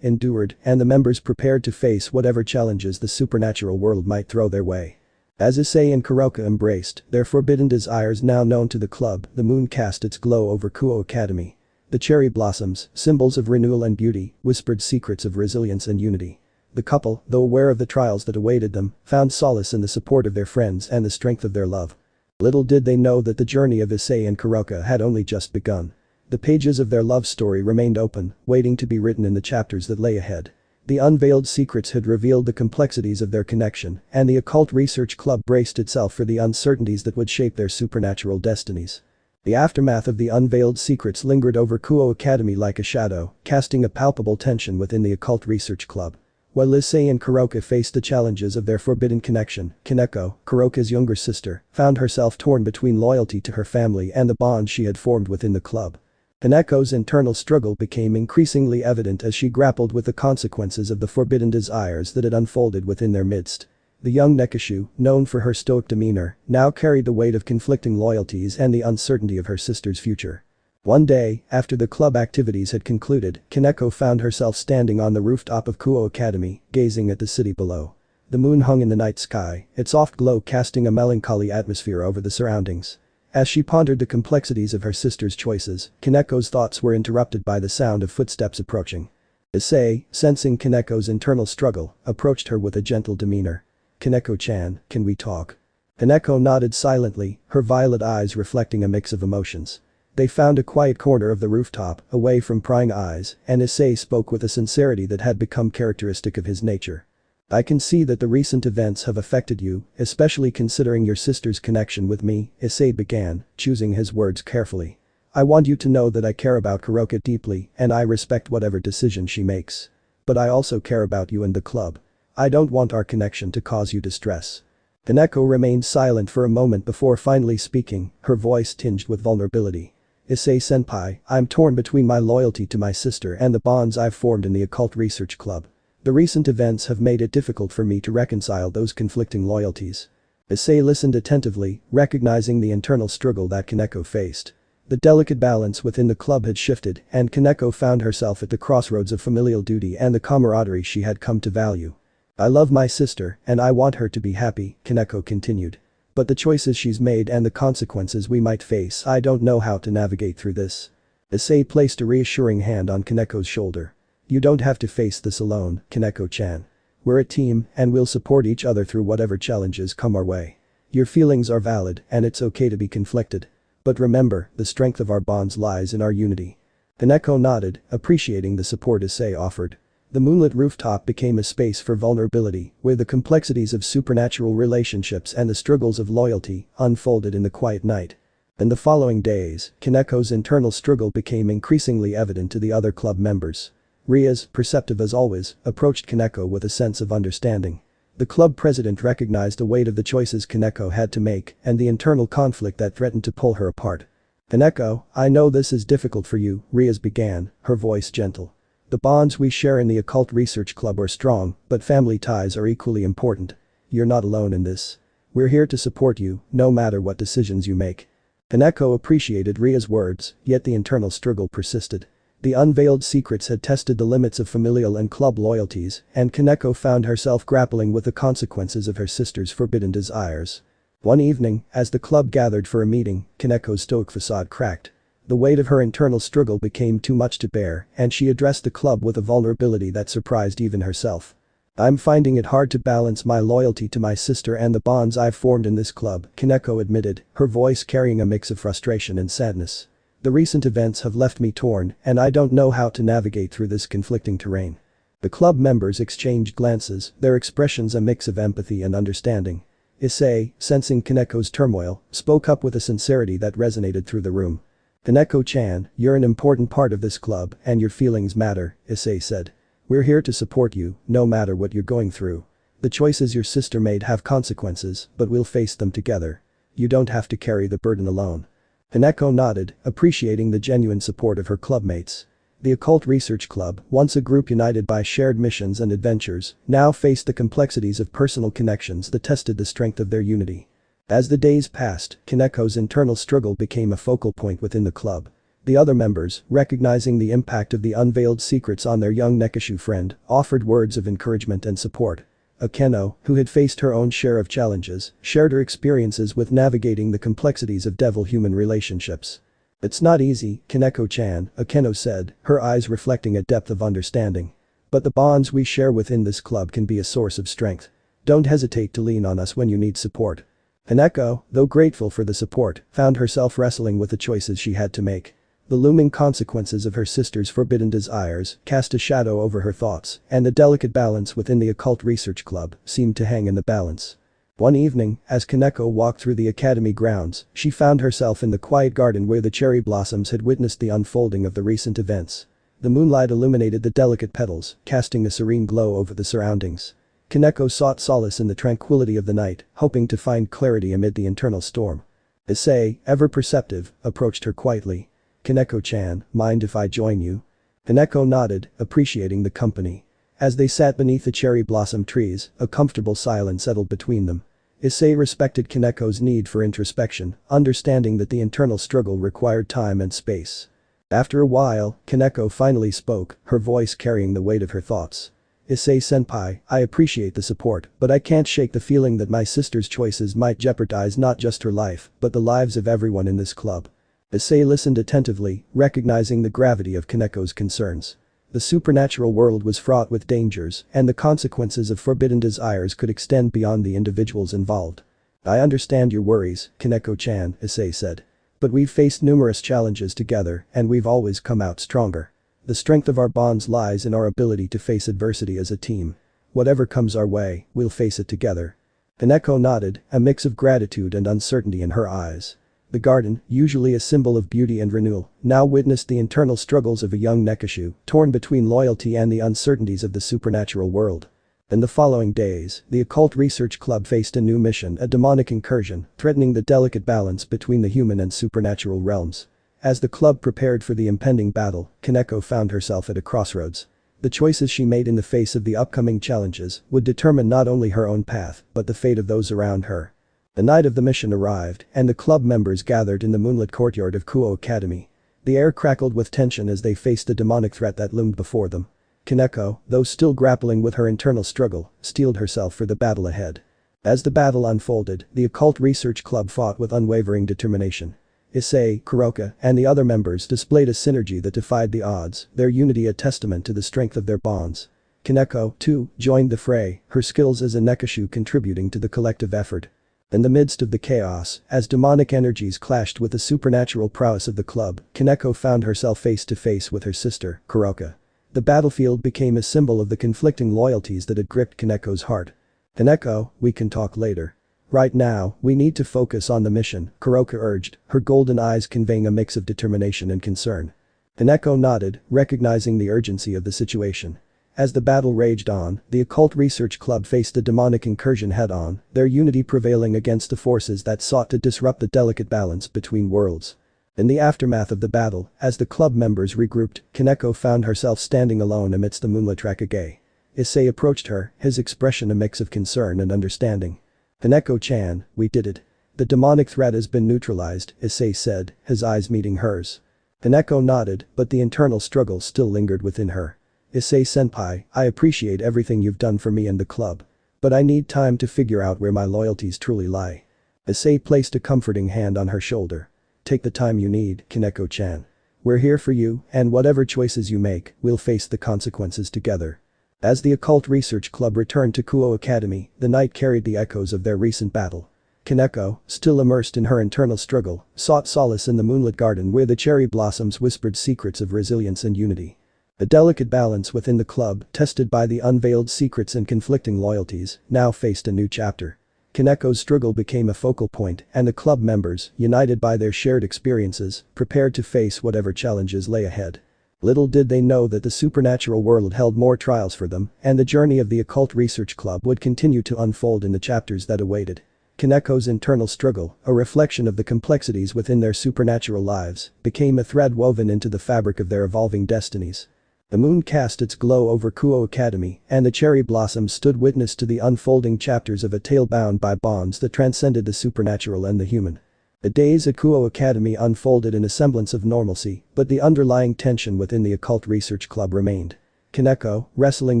endured, and the members prepared to face whatever challenges the supernatural world might throw their way. As Issei and Kuroka embraced their forbidden desires now known to the club, the moon cast its glow over Kuo Academy. The cherry blossoms, symbols of renewal and beauty, whispered secrets of resilience and unity. The couple, though aware of the trials that awaited them, found solace in the support of their friends and the strength of their love. Little did they know that the journey of Issei and Kuroka had only just begun. The pages of their love story remained open, waiting to be written in the chapters that lay ahead. The unveiled secrets had revealed the complexities of their connection, and the Occult Research Club braced itself for the uncertainties that would shape their supernatural destinies. The aftermath of the unveiled secrets lingered over Kuo Academy like a shadow, casting a palpable tension within the Occult Research Club. While Issei and Kuroka faced the challenges of their forbidden connection, Koneko, Kuroka's younger sister, found herself torn between loyalty to her family and the bond she had formed within the club. Koneko's internal struggle became increasingly evident as she grappled with the consequences of the forbidden desires that had unfolded within their midst. The young Nekishu, known for her stoic demeanor, now carried the weight of conflicting loyalties and the uncertainty of her sister's future. One day, after the club activities had concluded, Koneko found herself standing on the rooftop of Kuo Academy, gazing at the city below. The moon hung in the night sky, its soft glow casting a melancholy atmosphere over the surroundings. As she pondered the complexities of her sister's choices, Koneko's thoughts were interrupted by the sound of footsteps approaching. Issei, sensing Koneko's internal struggle, approached her with a gentle demeanor. "Koneko-chan, can we talk?" Koneko nodded silently, her violet eyes reflecting a mix of emotions. They found a quiet corner of the rooftop, away from prying eyes, and Issei spoke with a sincerity that had become characteristic of his nature. "I can see that the recent events have affected you, especially considering your sister's connection with me," Issei began, choosing his words carefully. "I want you to know that I care about Kuroka deeply and I respect whatever decision she makes. But I also care about you and the club. I don't want our connection to cause you distress." Koneko remained silent for a moment before finally speaking, her voice tinged with vulnerability. "Issei-senpai, I'm torn between my loyalty to my sister and the bonds I've formed in the Occult Research Club. The recent events have made it difficult for me to reconcile those conflicting loyalties." Issei listened attentively, recognizing the internal struggle that Koneko faced. The delicate balance within the club had shifted, and Koneko found herself at the crossroads of familial duty and the camaraderie she had come to value. "I love my sister, and I want her to be happy," Koneko continued. "But the choices she's made and the consequences we might face, I don't know how to navigate through this." Issei placed a reassuring hand on Koneko's shoulder. "You don't have to face this alone, Koneko-chan. We're a team and we'll support each other through whatever challenges come our way. Your feelings are valid and it's okay to be conflicted. But remember, the strength of our bonds lies in our unity." Koneko nodded, appreciating the support Issei offered. The moonlit rooftop became a space for vulnerability, where the complexities of supernatural relationships and the struggles of loyalty unfolded in the quiet night. In the following days, Koneko's internal struggle became increasingly evident to the other club members. Rias, perceptive as always, approached Koneko with a sense of understanding. The club president recognized the weight of the choices Koneko had to make and the internal conflict that threatened to pull her apart. "Koneko, I know this is difficult for you," Rias began, her voice gentle. "The bonds we share in the Occult Research Club are strong, but family ties are equally important. You're not alone in this. We're here to support you, no matter what decisions you make." Koneko appreciated Ria's words, yet the internal struggle persisted. The unveiled secrets had tested the limits of familial and club loyalties, and Koneko found herself grappling with the consequences of her sister's forbidden desires. One evening, as the club gathered for a meeting, Koneko's stoic facade cracked. The weight of her internal struggle became too much to bear, and she addressed the club with a vulnerability that surprised even herself. "I'm finding it hard to balance my loyalty to my sister and the bonds I've formed in this club," Koneko admitted, her voice carrying a mix of frustration and sadness. "The recent events have left me torn, and I don't know how to navigate through this conflicting terrain." The club members exchanged glances, their expressions a mix of empathy and understanding. Issei, sensing Koneko's turmoil, spoke up with a sincerity that resonated through the room. "Koneko-chan, you're an important part of this club and your feelings matter," Issei said. "We're here to support you, no matter what you're going through. The choices your sister made have consequences, but we'll face them together. You don't have to carry the burden alone." Koneko nodded, appreciating the genuine support of her clubmates. The Occult Research Club, once a group united by shared missions and adventures, now faced the complexities of personal connections that tested the strength of their unity. As the days passed, Koneko's internal struggle became a focal point within the club. The other members, recognizing the impact of the unveiled secrets on their young Nekashu friend, offered words of encouragement and support. Akeno, who had faced her own share of challenges, shared her experiences with navigating the complexities of devil-human relationships. "It's not easy, Koneko-chan," Akeno said, her eyes reflecting a depth of understanding. "But the bonds we share within this club can be a source of strength. Don't hesitate to lean on us when you need support." Koneko, though grateful for the support, found herself wrestling with the choices she had to make. The looming consequences of her sister's forbidden desires cast a shadow over her thoughts, and the delicate balance within the Occult Research Club seemed to hang in the balance. One evening, as Koneko walked through the academy grounds, she found herself in the quiet garden where the cherry blossoms had witnessed the unfolding of the recent events. The moonlight illuminated the delicate petals, casting a serene glow over the surroundings. Koneko sought solace in the tranquility of the night, hoping to find clarity amid the internal storm. Issei, ever perceptive, approached her quietly. "Koneko-chan, mind if I join you?" Koneko nodded, appreciating the company. As they sat beneath the cherry blossom trees, a comfortable silence settled between them. Issei respected Koneko's need for introspection, understanding that the internal struggle required time and space. After a while, Koneko finally spoke, her voice carrying the weight of her thoughts. "Issei-senpai, I appreciate the support, but I can't shake the feeling that my sister's choices might jeopardize not just her life, but the lives of everyone in this club." Issei listened attentively, recognizing the gravity of Koneko's concerns. The supernatural world was fraught with dangers, and the consequences of forbidden desires could extend beyond the individuals involved. "I understand your worries, Koneko-chan," Issei said. "But we've faced numerous challenges together, and we've always come out stronger. The strength of our bonds lies in our ability to face adversity as a team. Whatever comes our way, we'll face it together." Koneko nodded, a mix of gratitude and uncertainty in her eyes. The garden, usually a symbol of beauty and renewal, now witnessed the internal struggles of a young Nekashu, torn between loyalty and the uncertainties of the supernatural world. In the following days, the Occult Research Club faced a new mission, a demonic incursion, threatening the delicate balance between the human and supernatural realms. As the club prepared for the impending battle, Koneko found herself at a crossroads. The choices she made in the face of the upcoming challenges would determine not only her own path, but the fate of those around her. The night of the mission arrived, and the club members gathered in the moonlit courtyard of Kuo Academy. The air crackled with tension as they faced the demonic threat that loomed before them. Koneko, though still grappling with her internal struggle, steeled herself for the battle ahead. As the battle unfolded, the Occult Research Club fought with unwavering determination. Issei, Kuroka, and the other members displayed a synergy that defied the odds, their unity a testament to the strength of their bonds. Koneko, too, joined the fray, her skills as a Nekashu contributing to the collective effort. In the midst of the chaos, as demonic energies clashed with the supernatural prowess of the club, Koneko found herself face to face with her sister, Kuroka. The battlefield became a symbol of the conflicting loyalties that had gripped Koneko's heart. "Koneko, we can talk later. Right now, we need to focus on the mission," Kuroka urged, her golden eyes conveying a mix of determination and concern. Koneko nodded, recognizing the urgency of the situation. As the battle raged on, the Occult Research Club faced the demonic incursion head-on, their unity prevailing against the forces that sought to disrupt the delicate balance between worlds. In the aftermath of the battle, as the club members regrouped, Koneko found herself standing alone amidst the moonlit Rakage. Issei approached her, his expression a mix of concern and understanding. "Koneko-chan, we did it. The demonic threat has been neutralized," Issei said, his eyes meeting hers. Koneko nodded, but the internal struggle still lingered within her. "Issei-senpai, I appreciate everything you've done for me and the club. But I need time to figure out where my loyalties truly lie." Issei placed a comforting hand on her shoulder. "Take the time you need, Koneko-chan. We're here for you, and whatever choices you make, we'll face the consequences together." As the Occult Research Club returned to Kuo Academy, the night carried the echoes of their recent battle. Koneko, still immersed in her internal struggle, sought solace in the moonlit garden where the cherry blossoms whispered secrets of resilience and unity. The delicate balance within the club, tested by the unveiled secrets and conflicting loyalties, now faced a new chapter. Koneko's struggle became a focal point, and the club members, united by their shared experiences, prepared to face whatever challenges lay ahead. Little did they know that the supernatural world held more trials for them, and the journey of the Occult Research Club would continue to unfold in the chapters that awaited. Kaneko's internal struggle, a reflection of the complexities within their supernatural lives, became a thread woven into the fabric of their evolving destinies. The moon cast its glow over Kuo Academy, and the cherry blossoms stood witness to the unfolding chapters of a tale bound by bonds that transcended the supernatural and the human. The days at Kuo Academy unfolded in a semblance of normalcy, but the underlying tension within the occult research club remained. Koneko, wrestling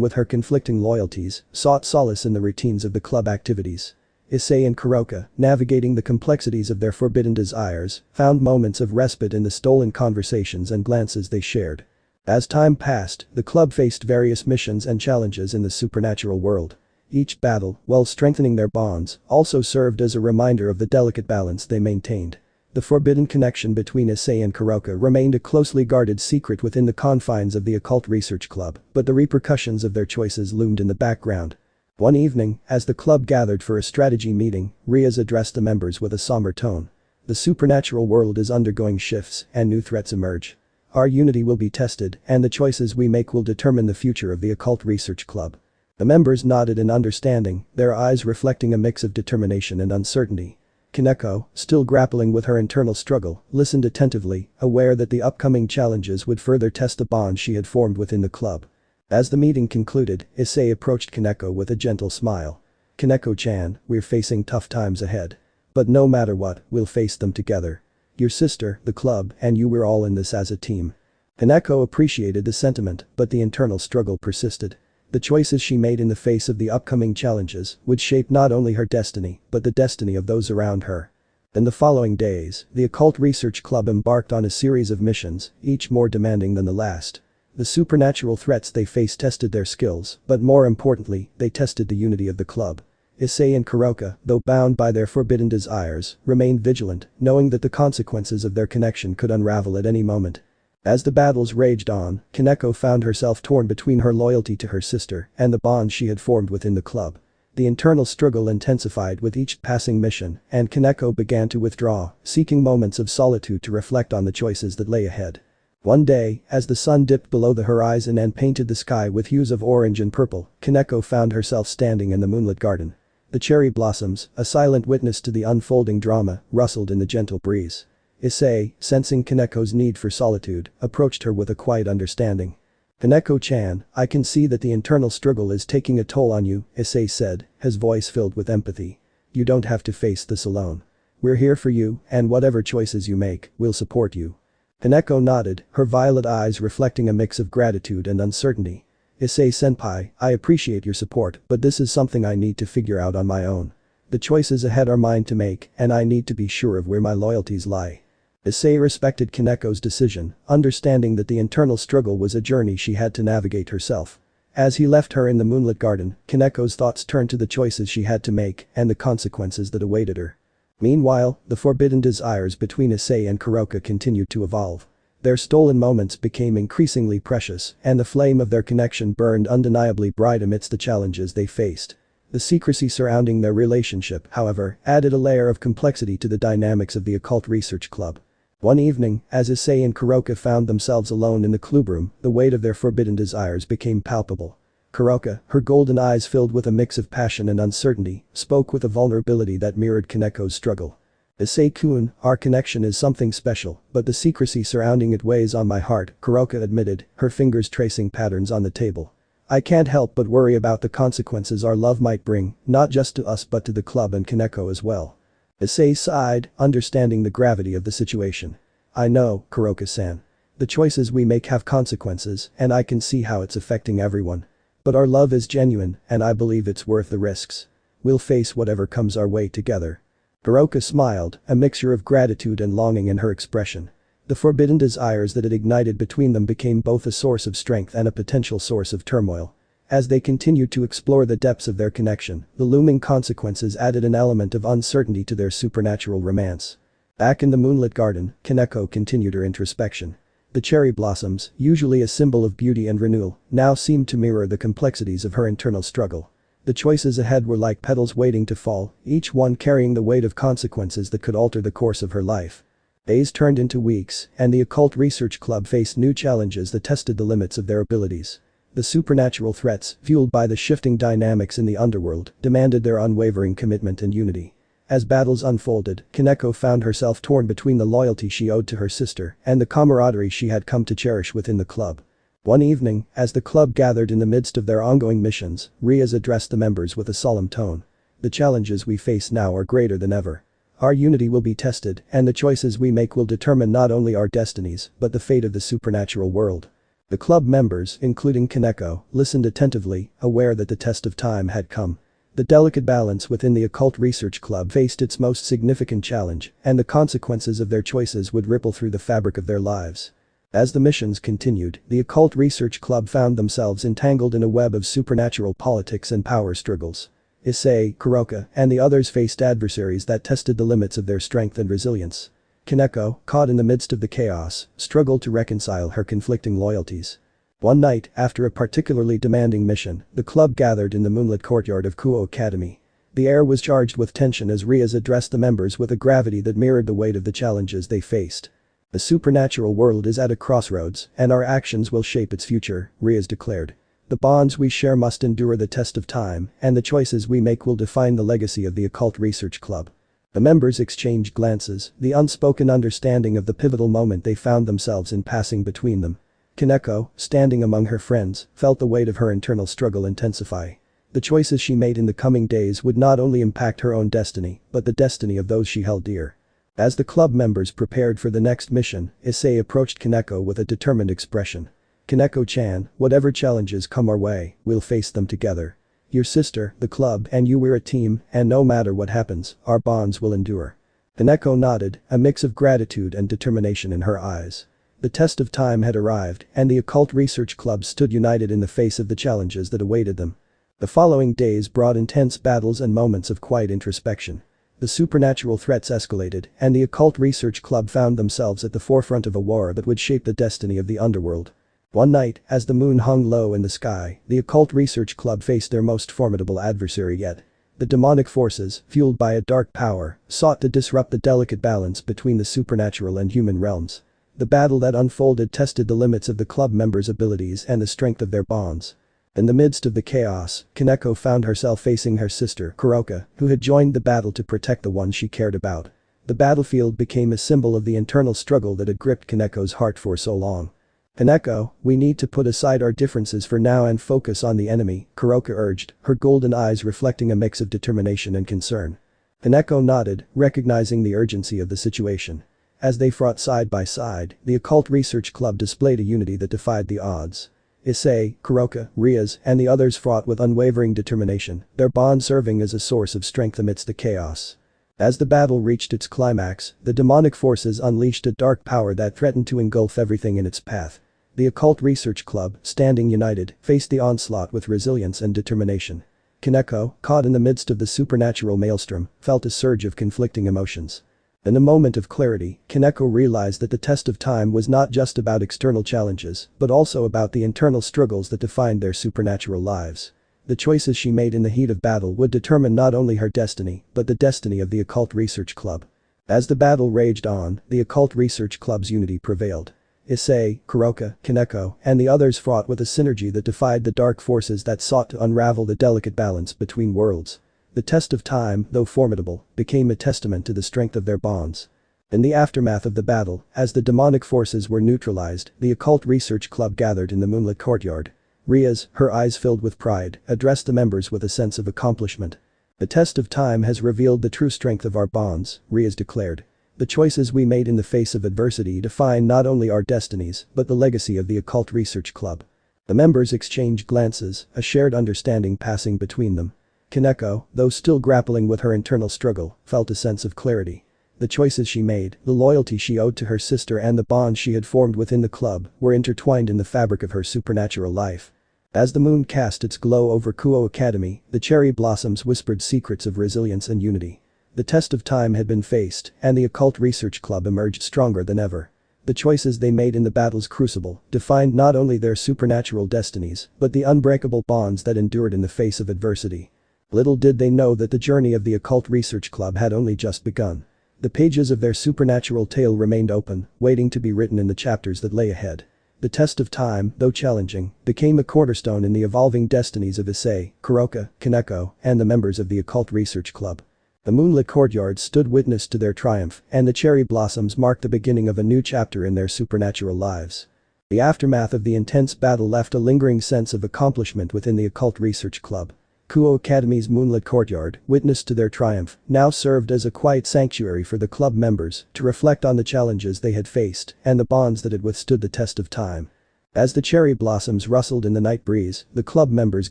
with her conflicting loyalties, sought solace in the routines of the club activities. Issei and Kuroka, navigating the complexities of their forbidden desires, found moments of respite in the stolen conversations and glances they shared. As time passed, the club faced various missions and challenges in the supernatural world. Each battle, while strengthening their bonds, also served as a reminder of the delicate balance they maintained. The forbidden connection between Issei and Kuroka remained a closely guarded secret within the confines of the occult research club, but the repercussions of their choices loomed in the background. One evening, as the club gathered for a strategy meeting, Riaz addressed the members with a somber tone. The supernatural world is undergoing shifts and new threats emerge. Our unity will be tested, and the choices we make will determine the future of the occult research club. The members nodded in understanding, their eyes reflecting a mix of determination and uncertainty. Koneko, still grappling with her internal struggle, listened attentively, aware that the upcoming challenges would further test the bond she had formed within the club. As the meeting concluded, Issei approached Koneko with a gentle smile. "Koneko-chan, we're facing tough times ahead. But no matter what, we'll face them together. Your sister, the club, and you, we're all in this as a team." Koneko appreciated the sentiment, but the internal struggle persisted. The choices she made in the face of the upcoming challenges would shape not only her destiny, but the destiny of those around her. In the following days, the occult research club embarked on a series of missions, each more demanding than the last. The supernatural threats they faced tested their skills, but more importantly, they tested the unity of the club. Issei and Kuroka, though bound by their forbidden desires, remained vigilant, knowing that the consequences of their connection could unravel at any moment. As the battles raged on, Koneko found herself torn between her loyalty to her sister and the bond she had formed within the club. The internal struggle intensified with each passing mission, and Koneko began to withdraw, seeking moments of solitude to reflect on the choices that lay ahead. One day, as the sun dipped below the horizon and painted the sky with hues of orange and purple, Koneko found herself standing in the moonlit garden. The cherry blossoms, a silent witness to the unfolding drama, rustled in the gentle breeze. Issei, sensing Koneko's need for solitude, approached her with a quiet understanding. "Koneko-chan, I can see that the internal struggle is taking a toll on you," Issei said, his voice filled with empathy. "You don't have to face this alone. We're here for you, and whatever choices you make, we'll support you." Koneko nodded, her violet eyes reflecting a mix of gratitude and uncertainty. "Issei-senpai, I appreciate your support, but this is something I need to figure out on my own. The choices ahead are mine to make, and I need to be sure of where my loyalties lie." Issei respected Koneko's decision, understanding that the internal struggle was a journey she had to navigate herself. As he left her in the moonlit garden, Koneko's thoughts turned to the choices she had to make and the consequences that awaited her. Meanwhile, the forbidden desires between Issei and Kuroka continued to evolve. Their stolen moments became increasingly precious, and the flame of their connection burned undeniably bright amidst the challenges they faced. The secrecy surrounding their relationship, however, added a layer of complexity to the dynamics of the occult research club. One evening, as Issei and Kuroka found themselves alone in the clubroom, the weight of their forbidden desires became palpable. Kuroka, her golden eyes filled with a mix of passion and uncertainty, spoke with a vulnerability that mirrored Koneko's struggle. "Issei-kun, our connection is something special, but the secrecy surrounding it weighs on my heart," Kuroka admitted, her fingers tracing patterns on the table. "I can't help but worry about the consequences our love might bring, not just to us but to the club and Koneko as well." Issei sighed, understanding the gravity of the situation. "I know, Kuroka-san. The choices we make have consequences, and I can see how it's affecting everyone. But our love is genuine, and I believe it's worth the risks. We'll face whatever comes our way together." Kuroka smiled, a mixture of gratitude and longing in her expression. The forbidden desires that had ignited between them became both a source of strength and a potential source of turmoil. As they continued to explore the depths of their connection, the looming consequences added an element of uncertainty to their supernatural romance. Back in the moonlit garden, Koneko continued her introspection. The cherry blossoms, usually a symbol of beauty and renewal, now seemed to mirror the complexities of her internal struggle. The choices ahead were like petals waiting to fall, each one carrying the weight of consequences that could alter the course of her life. Days turned into weeks, and the occult research club faced new challenges that tested the limits of their abilities. The supernatural threats, fueled by the shifting dynamics in the underworld, demanded their unwavering commitment and unity. As battles unfolded, Koneko found herself torn between the loyalty she owed to her sister and the camaraderie she had come to cherish within the club. One evening, as the club gathered in the midst of their ongoing missions, Riaz addressed the members with a solemn tone. The challenges we face now are greater than ever. Our unity will be tested, and the choices we make will determine not only our destinies, but the fate of the supernatural world. The club members, including Koneko, listened attentively, aware that the test of time had come. The delicate balance within the Occult Research Club faced its most significant challenge, and the consequences of their choices would ripple through the fabric of their lives. As the missions continued, the Occult Research Club found themselves entangled in a web of supernatural politics and power struggles. Issei, Kuroka, and the others faced adversaries that tested the limits of their strength and resilience. Koneko, caught in the midst of the chaos, struggled to reconcile her conflicting loyalties. One night, after a particularly demanding mission, the club gathered in the moonlit courtyard of Kuo Academy. The air was charged with tension as Riaz addressed the members with a gravity that mirrored the weight of the challenges they faced. The supernatural world is at a crossroads, and our actions will shape its future, Riaz declared. The bonds we share must endure the test of time, and the choices we make will define the legacy of the Occult Research Club. The members exchanged glances, the unspoken understanding of the pivotal moment they found themselves in passing between them. Koneko, standing among her friends, felt the weight of her internal struggle intensify. The choices she made in the coming days would not only impact her own destiny, but the destiny of those she held dear. As the club members prepared for the next mission, Issei approached Koneko with a determined expression. Koneko-chan, whatever challenges come our way, we'll face them together. Your sister, the club, and you, we're a team, and no matter what happens, our bonds will endure. Koneko nodded, a mix of gratitude and determination in her eyes. The test of time had arrived, and the Occult Research Club stood united in the face of the challenges that awaited them. The following days brought intense battles and moments of quiet introspection. The supernatural threats escalated, and the Occult Research Club found themselves at the forefront of a war that would shape the destiny of the underworld. One night, as the moon hung low in the sky, the Occult Research Club faced their most formidable adversary yet. The demonic forces, fueled by a dark power, sought to disrupt the delicate balance between the supernatural and human realms. The battle that unfolded tested the limits of the club members' abilities and the strength of their bonds. In the midst of the chaos, Koneko found herself facing her sister, Kuroka, who had joined the battle to protect the one she cared about. The battlefield became a symbol of the internal struggle that had gripped Koneko's heart for so long. Koneko, we need to put aside our differences for now and focus on the enemy, Kuroka urged, her golden eyes reflecting a mix of determination and concern. Koneko nodded, recognizing the urgency of the situation. As they fought side by side, the Occult Research Club displayed a unity that defied the odds. Issei, Kuroka, Riaz, and the others fought with unwavering determination, their bond serving as a source of strength amidst the chaos. As the battle reached its climax, the demonic forces unleashed a dark power that threatened to engulf everything in its path. The Occult Research Club, standing united, faced the onslaught with resilience and determination. Koneko, caught in the midst of the supernatural maelstrom, felt a surge of conflicting emotions. In a moment of clarity, Koneko realized that the test of time was not just about external challenges, but also about the internal struggles that defined their supernatural lives. The choices she made in the heat of battle would determine not only her destiny, but the destiny of the Occult Research Club. As the battle raged on, the Occult Research Club's unity prevailed. Issei, Kuroka, Koneko, and the others fought with a synergy that defied the dark forces that sought to unravel the delicate balance between worlds. The test of time, though formidable, became a testament to the strength of their bonds. In the aftermath of the battle, as the demonic forces were neutralized, the Occult Research Club gathered in the moonlit courtyard. Riaz, her eyes filled with pride, addressed the members with a sense of accomplishment. The test of time has revealed the true strength of our bonds, Riaz declared. The choices we made in the face of adversity define not only our destinies, but the legacy of the Occult Research Club. The members exchanged glances, a shared understanding passing between them. Koneko, though still grappling with her internal struggle, felt a sense of clarity. The choices she made, the loyalty she owed to her sister and the bonds she had formed within the club were intertwined in the fabric of her supernatural life. As the moon cast its glow over Kuo Academy, the cherry blossoms whispered secrets of resilience and unity. The test of time had been faced, and the Occult Research Club emerged stronger than ever. The choices they made in the battle's crucible defined not only their supernatural destinies, but the unbreakable bonds that endured in the face of adversity. Little did they know that the journey of the Occult Research Club had only just begun. The pages of their supernatural tale remained open, waiting to be written in the chapters that lay ahead. The test of time, though challenging, became a cornerstone in the evolving destinies of Issei, Kuroka, Koneko, and the members of the Occult Research Club. The moonlit courtyard stood witness to their triumph, and the cherry blossoms marked the beginning of a new chapter in their supernatural lives. The aftermath of the intense battle left a lingering sense of accomplishment within the Occult Research Club. Kuo Academy's moonlit courtyard, witness to their triumph, now served as a quiet sanctuary for the club members to reflect on the challenges they had faced and the bonds that had withstood the test of time. As the cherry blossoms rustled in the night breeze, the club members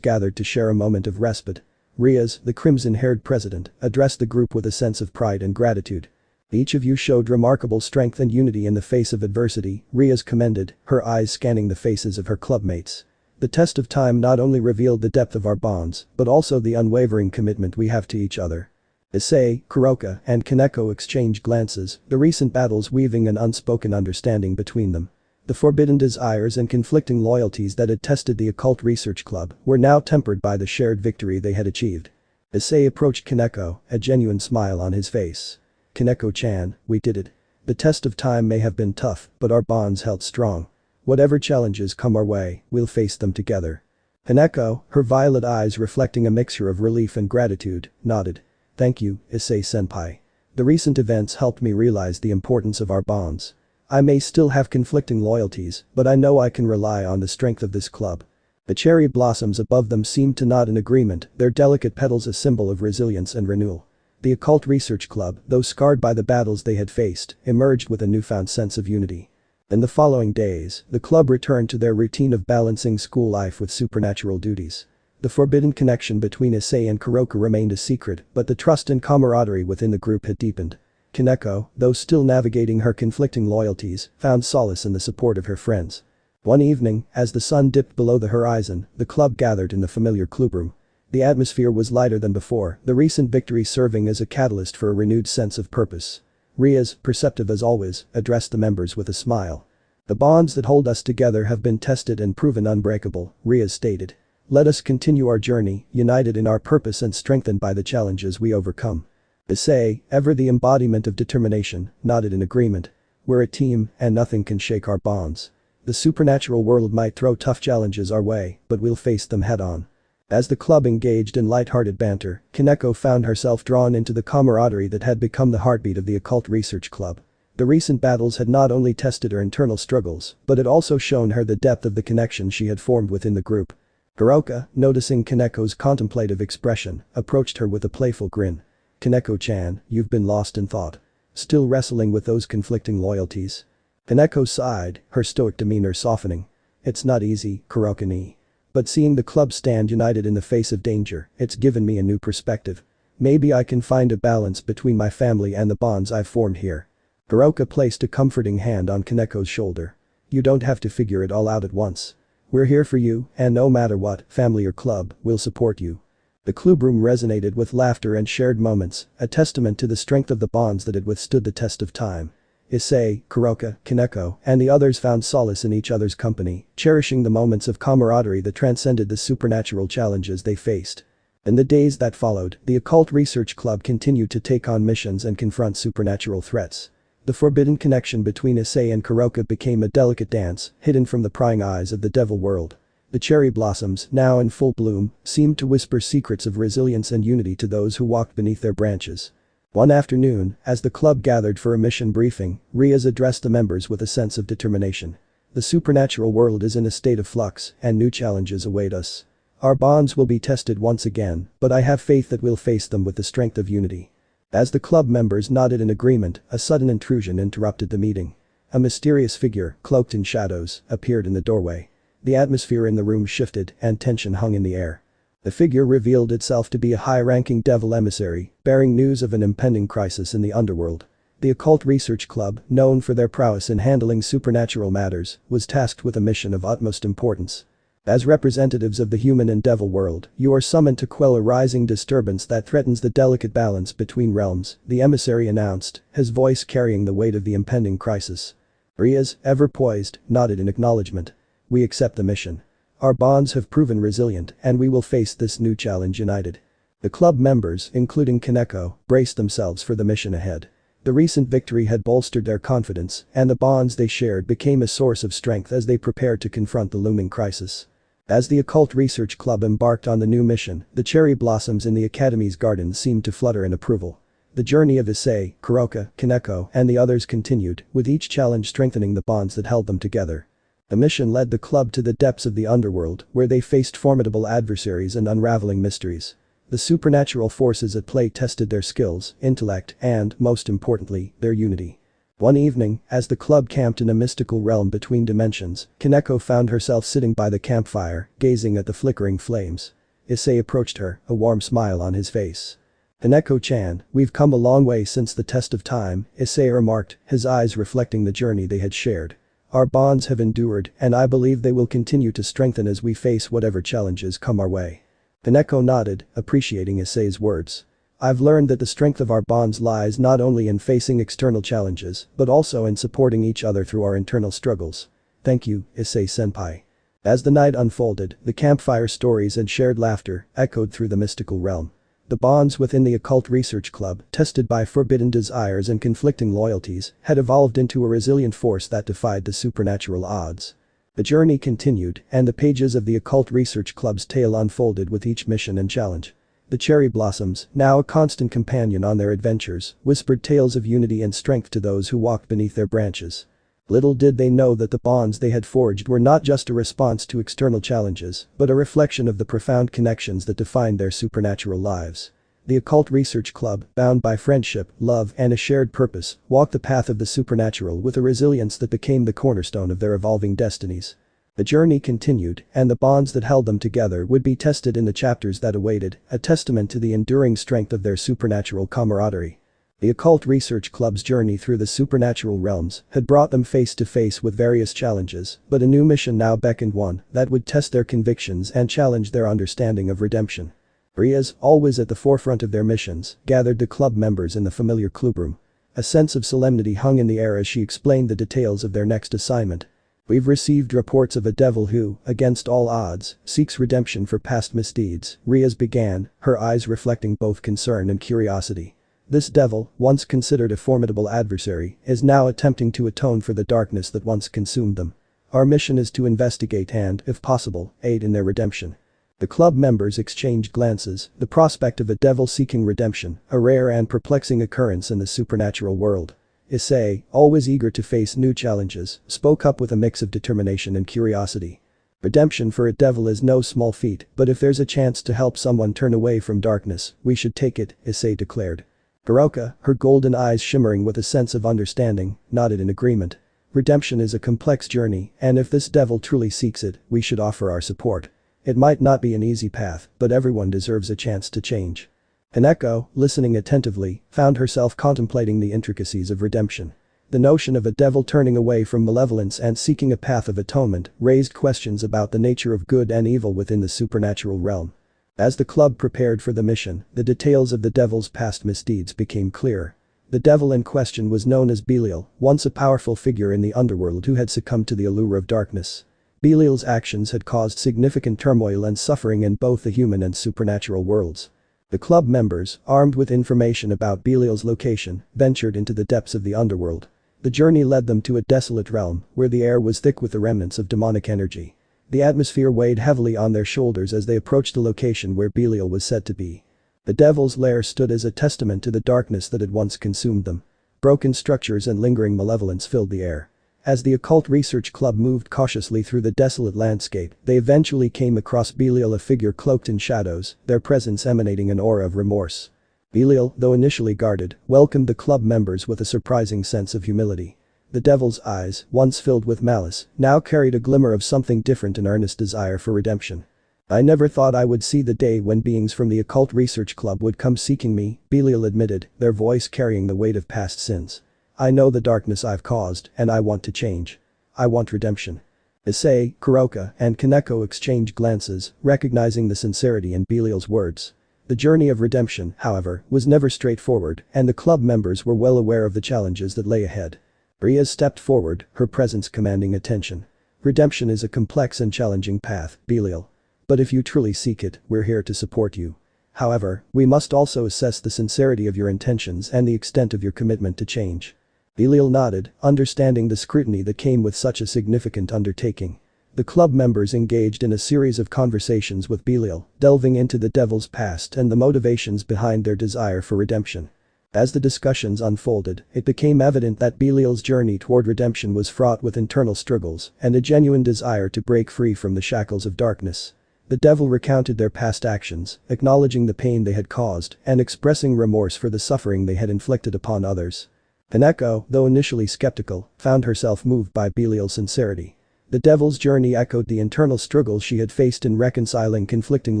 gathered to share a moment of respite. Riaz, the crimson-haired president, addressed the group with a sense of pride and gratitude. "Each of you showed remarkable strength and unity in the face of adversity," Riaz commended, her eyes scanning the faces of her clubmates. "The test of time not only revealed the depth of our bonds, but also the unwavering commitment we have to each other." Issei, Kuroka, and Koneko exchanged glances, the recent battles weaving an unspoken understanding between them. The forbidden desires and conflicting loyalties that had tested the Occult Research Club were now tempered by the shared victory they had achieved. Issei approached Koneko, a genuine smile on his face. "Koneko-chan, we did it. The test of time may have been tough, but our bonds held strong. Whatever challenges come our way, we'll face them together." Koneko, her violet eyes reflecting a mixture of relief and gratitude, nodded. "Thank you, Issei-senpai. The recent events helped me realize the importance of our bonds. I may still have conflicting loyalties, but I know I can rely on the strength of this club." The cherry blossoms above them seemed to nod in agreement, their delicate petals a symbol of resilience and renewal. The Occult Research Club, though scarred by the battles they had faced, emerged with a newfound sense of unity. In the following days, the club returned to their routine of balancing school life with supernatural duties. The forbidden connection between Issei and Kuroka remained a secret, but the trust and camaraderie within the group had deepened. Koneko, though still navigating her conflicting loyalties, found solace in the support of her friends. One evening, as the sun dipped below the horizon, the club gathered in the familiar clubroom. The atmosphere was lighter than before, the recent victory serving as a catalyst for a renewed sense of purpose. Riaz, perceptive as always, addressed the members with a smile. "The bonds that hold us together have been tested and proven unbreakable," Riaz stated. "Let us continue our journey, united in our purpose and strengthened by the challenges we overcome." Issei, ever the embodiment of determination, nodded in agreement. "We're a team, and nothing can shake our bonds. The supernatural world might throw tough challenges our way, but we'll face them head-on." As the club engaged in light-hearted banter, Koneko found herself drawn into the camaraderie that had become the heartbeat of the Occult Research Club. The recent battles had not only tested her internal struggles, but had also shown her the depth of the connection she had formed within the group. Kuroka, noticing Kaneko's contemplative expression, approached her with a playful grin. "Koneko-chan, you've been lost in thought. Still wrestling with those conflicting loyalties?" Koneko sighed, her stoic demeanor softening. "It's not easy, Kuroka-ni. But seeing the club stand united in the face of danger, it's given me a new perspective. Maybe I can find a balance between my family and the bonds I've formed here." Kuroka placed a comforting hand on Kaneko's shoulder. "You don't have to figure it all out at once. We're here for you, and no matter what, family or club, we'll support you." The clubroom resonated with laughter and shared moments, a testament to the strength of the bonds that had withstood the test of time. Issei, Kuroka, Koneko, and the others found solace in each other's company, cherishing the moments of camaraderie that transcended the supernatural challenges they faced. In the days that followed, the Occult Research Club continued to take on missions and confront supernatural threats. The forbidden connection between Issei and Kuroka became a delicate dance, hidden from the prying eyes of the devil world. The cherry blossoms, now in full bloom, seemed to whisper secrets of resilience and unity to those who walked beneath their branches. One afternoon, as the club gathered for a mission briefing, Riaz addressed the members with a sense of determination. "The supernatural world is in a state of flux, and new challenges await us. Our bonds will be tested once again, but I have faith that we'll face them with the strength of unity." As the club members nodded in agreement, a sudden intrusion interrupted the meeting. A mysterious figure, cloaked in shadows, appeared in the doorway. The atmosphere in the room shifted, and tension hung in the air. The figure revealed itself to be a high-ranking devil emissary, bearing news of an impending crisis in the underworld. The Occult Research Club, known for their prowess in handling supernatural matters, was tasked with a mission of utmost importance. "As representatives of the human and devil world, you are summoned to quell a rising disturbance that threatens the delicate balance between realms," the emissary announced, his voice carrying the weight of the impending crisis. Riaz, ever poised, nodded in acknowledgement. "We accept the mission. Our bonds have proven resilient, and we will face this new challenge united." The club members, including Koneko, braced themselves for the mission ahead. The recent victory had bolstered their confidence, and the bonds they shared became a source of strength as they prepared to confront the looming crisis. As the Occult Research Club embarked on the new mission, the cherry blossoms in the Academy's garden seemed to flutter in approval. The journey of Issei, Kuroka, Koneko, and the others continued, with each challenge strengthening the bonds that held them together. The mission led the club to the depths of the underworld, where they faced formidable adversaries and unraveling mysteries. The supernatural forces at play tested their skills, intellect, and, most importantly, their unity. One evening, as the club camped in a mystical realm between dimensions, Koneko found herself sitting by the campfire, gazing at the flickering flames. Issei approached her, a warm smile on his face. "Koneko-chan, we've come a long way since the test of time," Issei remarked, his eyes reflecting the journey they had shared. "Our bonds have endured, and I believe they will continue to strengthen as we face whatever challenges come our way." Koneko nodded, appreciating Issei's words. "I've learned that the strength of our bonds lies not only in facing external challenges, but also in supporting each other through our internal struggles. Thank you, Issei-senpai." As the night unfolded, the campfire stories and shared laughter echoed through the mystical realm. The bonds within the occult research club, tested by forbidden desires and conflicting loyalties, had evolved into a resilient force that defied the supernatural odds. The journey continued, and the pages of the occult research club's tale unfolded with each mission and challenge. The cherry blossoms, now a constant companion on their adventures, whispered tales of unity and strength to those who walked beneath their branches. Little did they know that the bonds they had forged were not just a response to external challenges, but a reflection of the profound connections that defined their supernatural lives. The occult research club, bound by friendship, love, and a shared purpose, walked the path of the supernatural with a resilience that became the cornerstone of their evolving destinies. The journey continued, and the bonds that held them together would be tested in the chapters that awaited, a testament to the enduring strength of their supernatural camaraderie. The occult research club's journey through the supernatural realms had brought them face to face with various challenges, but a new mission now beckoned, one that would test their convictions and challenge their understanding of redemption. Rias, always at the forefront of their missions, gathered the club members in the familiar clubroom. A sense of solemnity hung in the air as she explained the details of their next assignment. "We've received reports of a devil who, against all odds, seeks redemption for past misdeeds," Rias began, her eyes reflecting both concern and curiosity. "This devil, once considered a formidable adversary, is now attempting to atone for the darkness that once consumed them. Our mission is to investigate and, if possible, aid in their redemption." The club members exchanged glances, the prospect of a devil seeking redemption, a rare and perplexing occurrence in the supernatural world. Issei, always eager to face new challenges, spoke up with a mix of determination and curiosity. "Redemption for a devil is no small feat, but if there's a chance to help someone turn away from darkness, we should take it," Issei declared. Kuroka, her golden eyes shimmering with a sense of understanding, nodded in agreement. "Redemption is a complex journey, and if this devil truly seeks it, we should offer our support. It might not be an easy path, but everyone deserves a chance to change." Koneko, listening attentively, found herself contemplating the intricacies of redemption. The notion of a devil turning away from malevolence and seeking a path of atonement raised questions about the nature of good and evil within the supernatural realm. As the club prepared for the mission, the details of the devil's past misdeeds became clear. The devil in question was known as Belial, once a powerful figure in the underworld who had succumbed to the allure of darkness. Belial's actions had caused significant turmoil and suffering in both the human and supernatural worlds. The club members, armed with information about Belial's location, ventured into the depths of the underworld. The journey led them to a desolate realm where the air was thick with the remnants of demonic energy. The atmosphere weighed heavily on their shoulders as they approached the location where Belial was said to be. The devil's lair stood as a testament to the darkness that had once consumed them. Broken structures and lingering malevolence filled the air. As the occult research club moved cautiously through the desolate landscape, they eventually came across Belial, a figure cloaked in shadows, their presence emanating an aura of remorse. Belial, though initially guarded, welcomed the club members with a surprising sense of humility. The devil's eyes, once filled with malice, now carried a glimmer of something different, an earnest desire for redemption. "I never thought I would see the day when beings from the occult research club would come seeking me," Belial admitted, their voice carrying the weight of past sins. "I know the darkness I've caused, and I want to change. I want redemption." Issei, Kuroka, and Koneko exchanged glances, recognizing the sincerity in Belial's words. The journey of redemption, however, was never straightforward, and the club members were well aware of the challenges that lay ahead. Rias stepped forward, her presence commanding attention. "Redemption is a complex and challenging path, Belial. But if you truly seek it, we're here to support you. However, we must also assess the sincerity of your intentions and the extent of your commitment to change." Belial nodded, understanding the scrutiny that came with such a significant undertaking. The club members engaged in a series of conversations with Belial, delving into the devil's past and the motivations behind their desire for redemption. As the discussions unfolded, it became evident that Belial's journey toward redemption was fraught with internal struggles and a genuine desire to break free from the shackles of darkness. The devil recounted their past actions, acknowledging the pain they had caused and expressing remorse for the suffering they had inflicted upon others. Koneko, though initially skeptical, found herself moved by Belial's sincerity. The devil's journey echoed the internal struggles she had faced in reconciling conflicting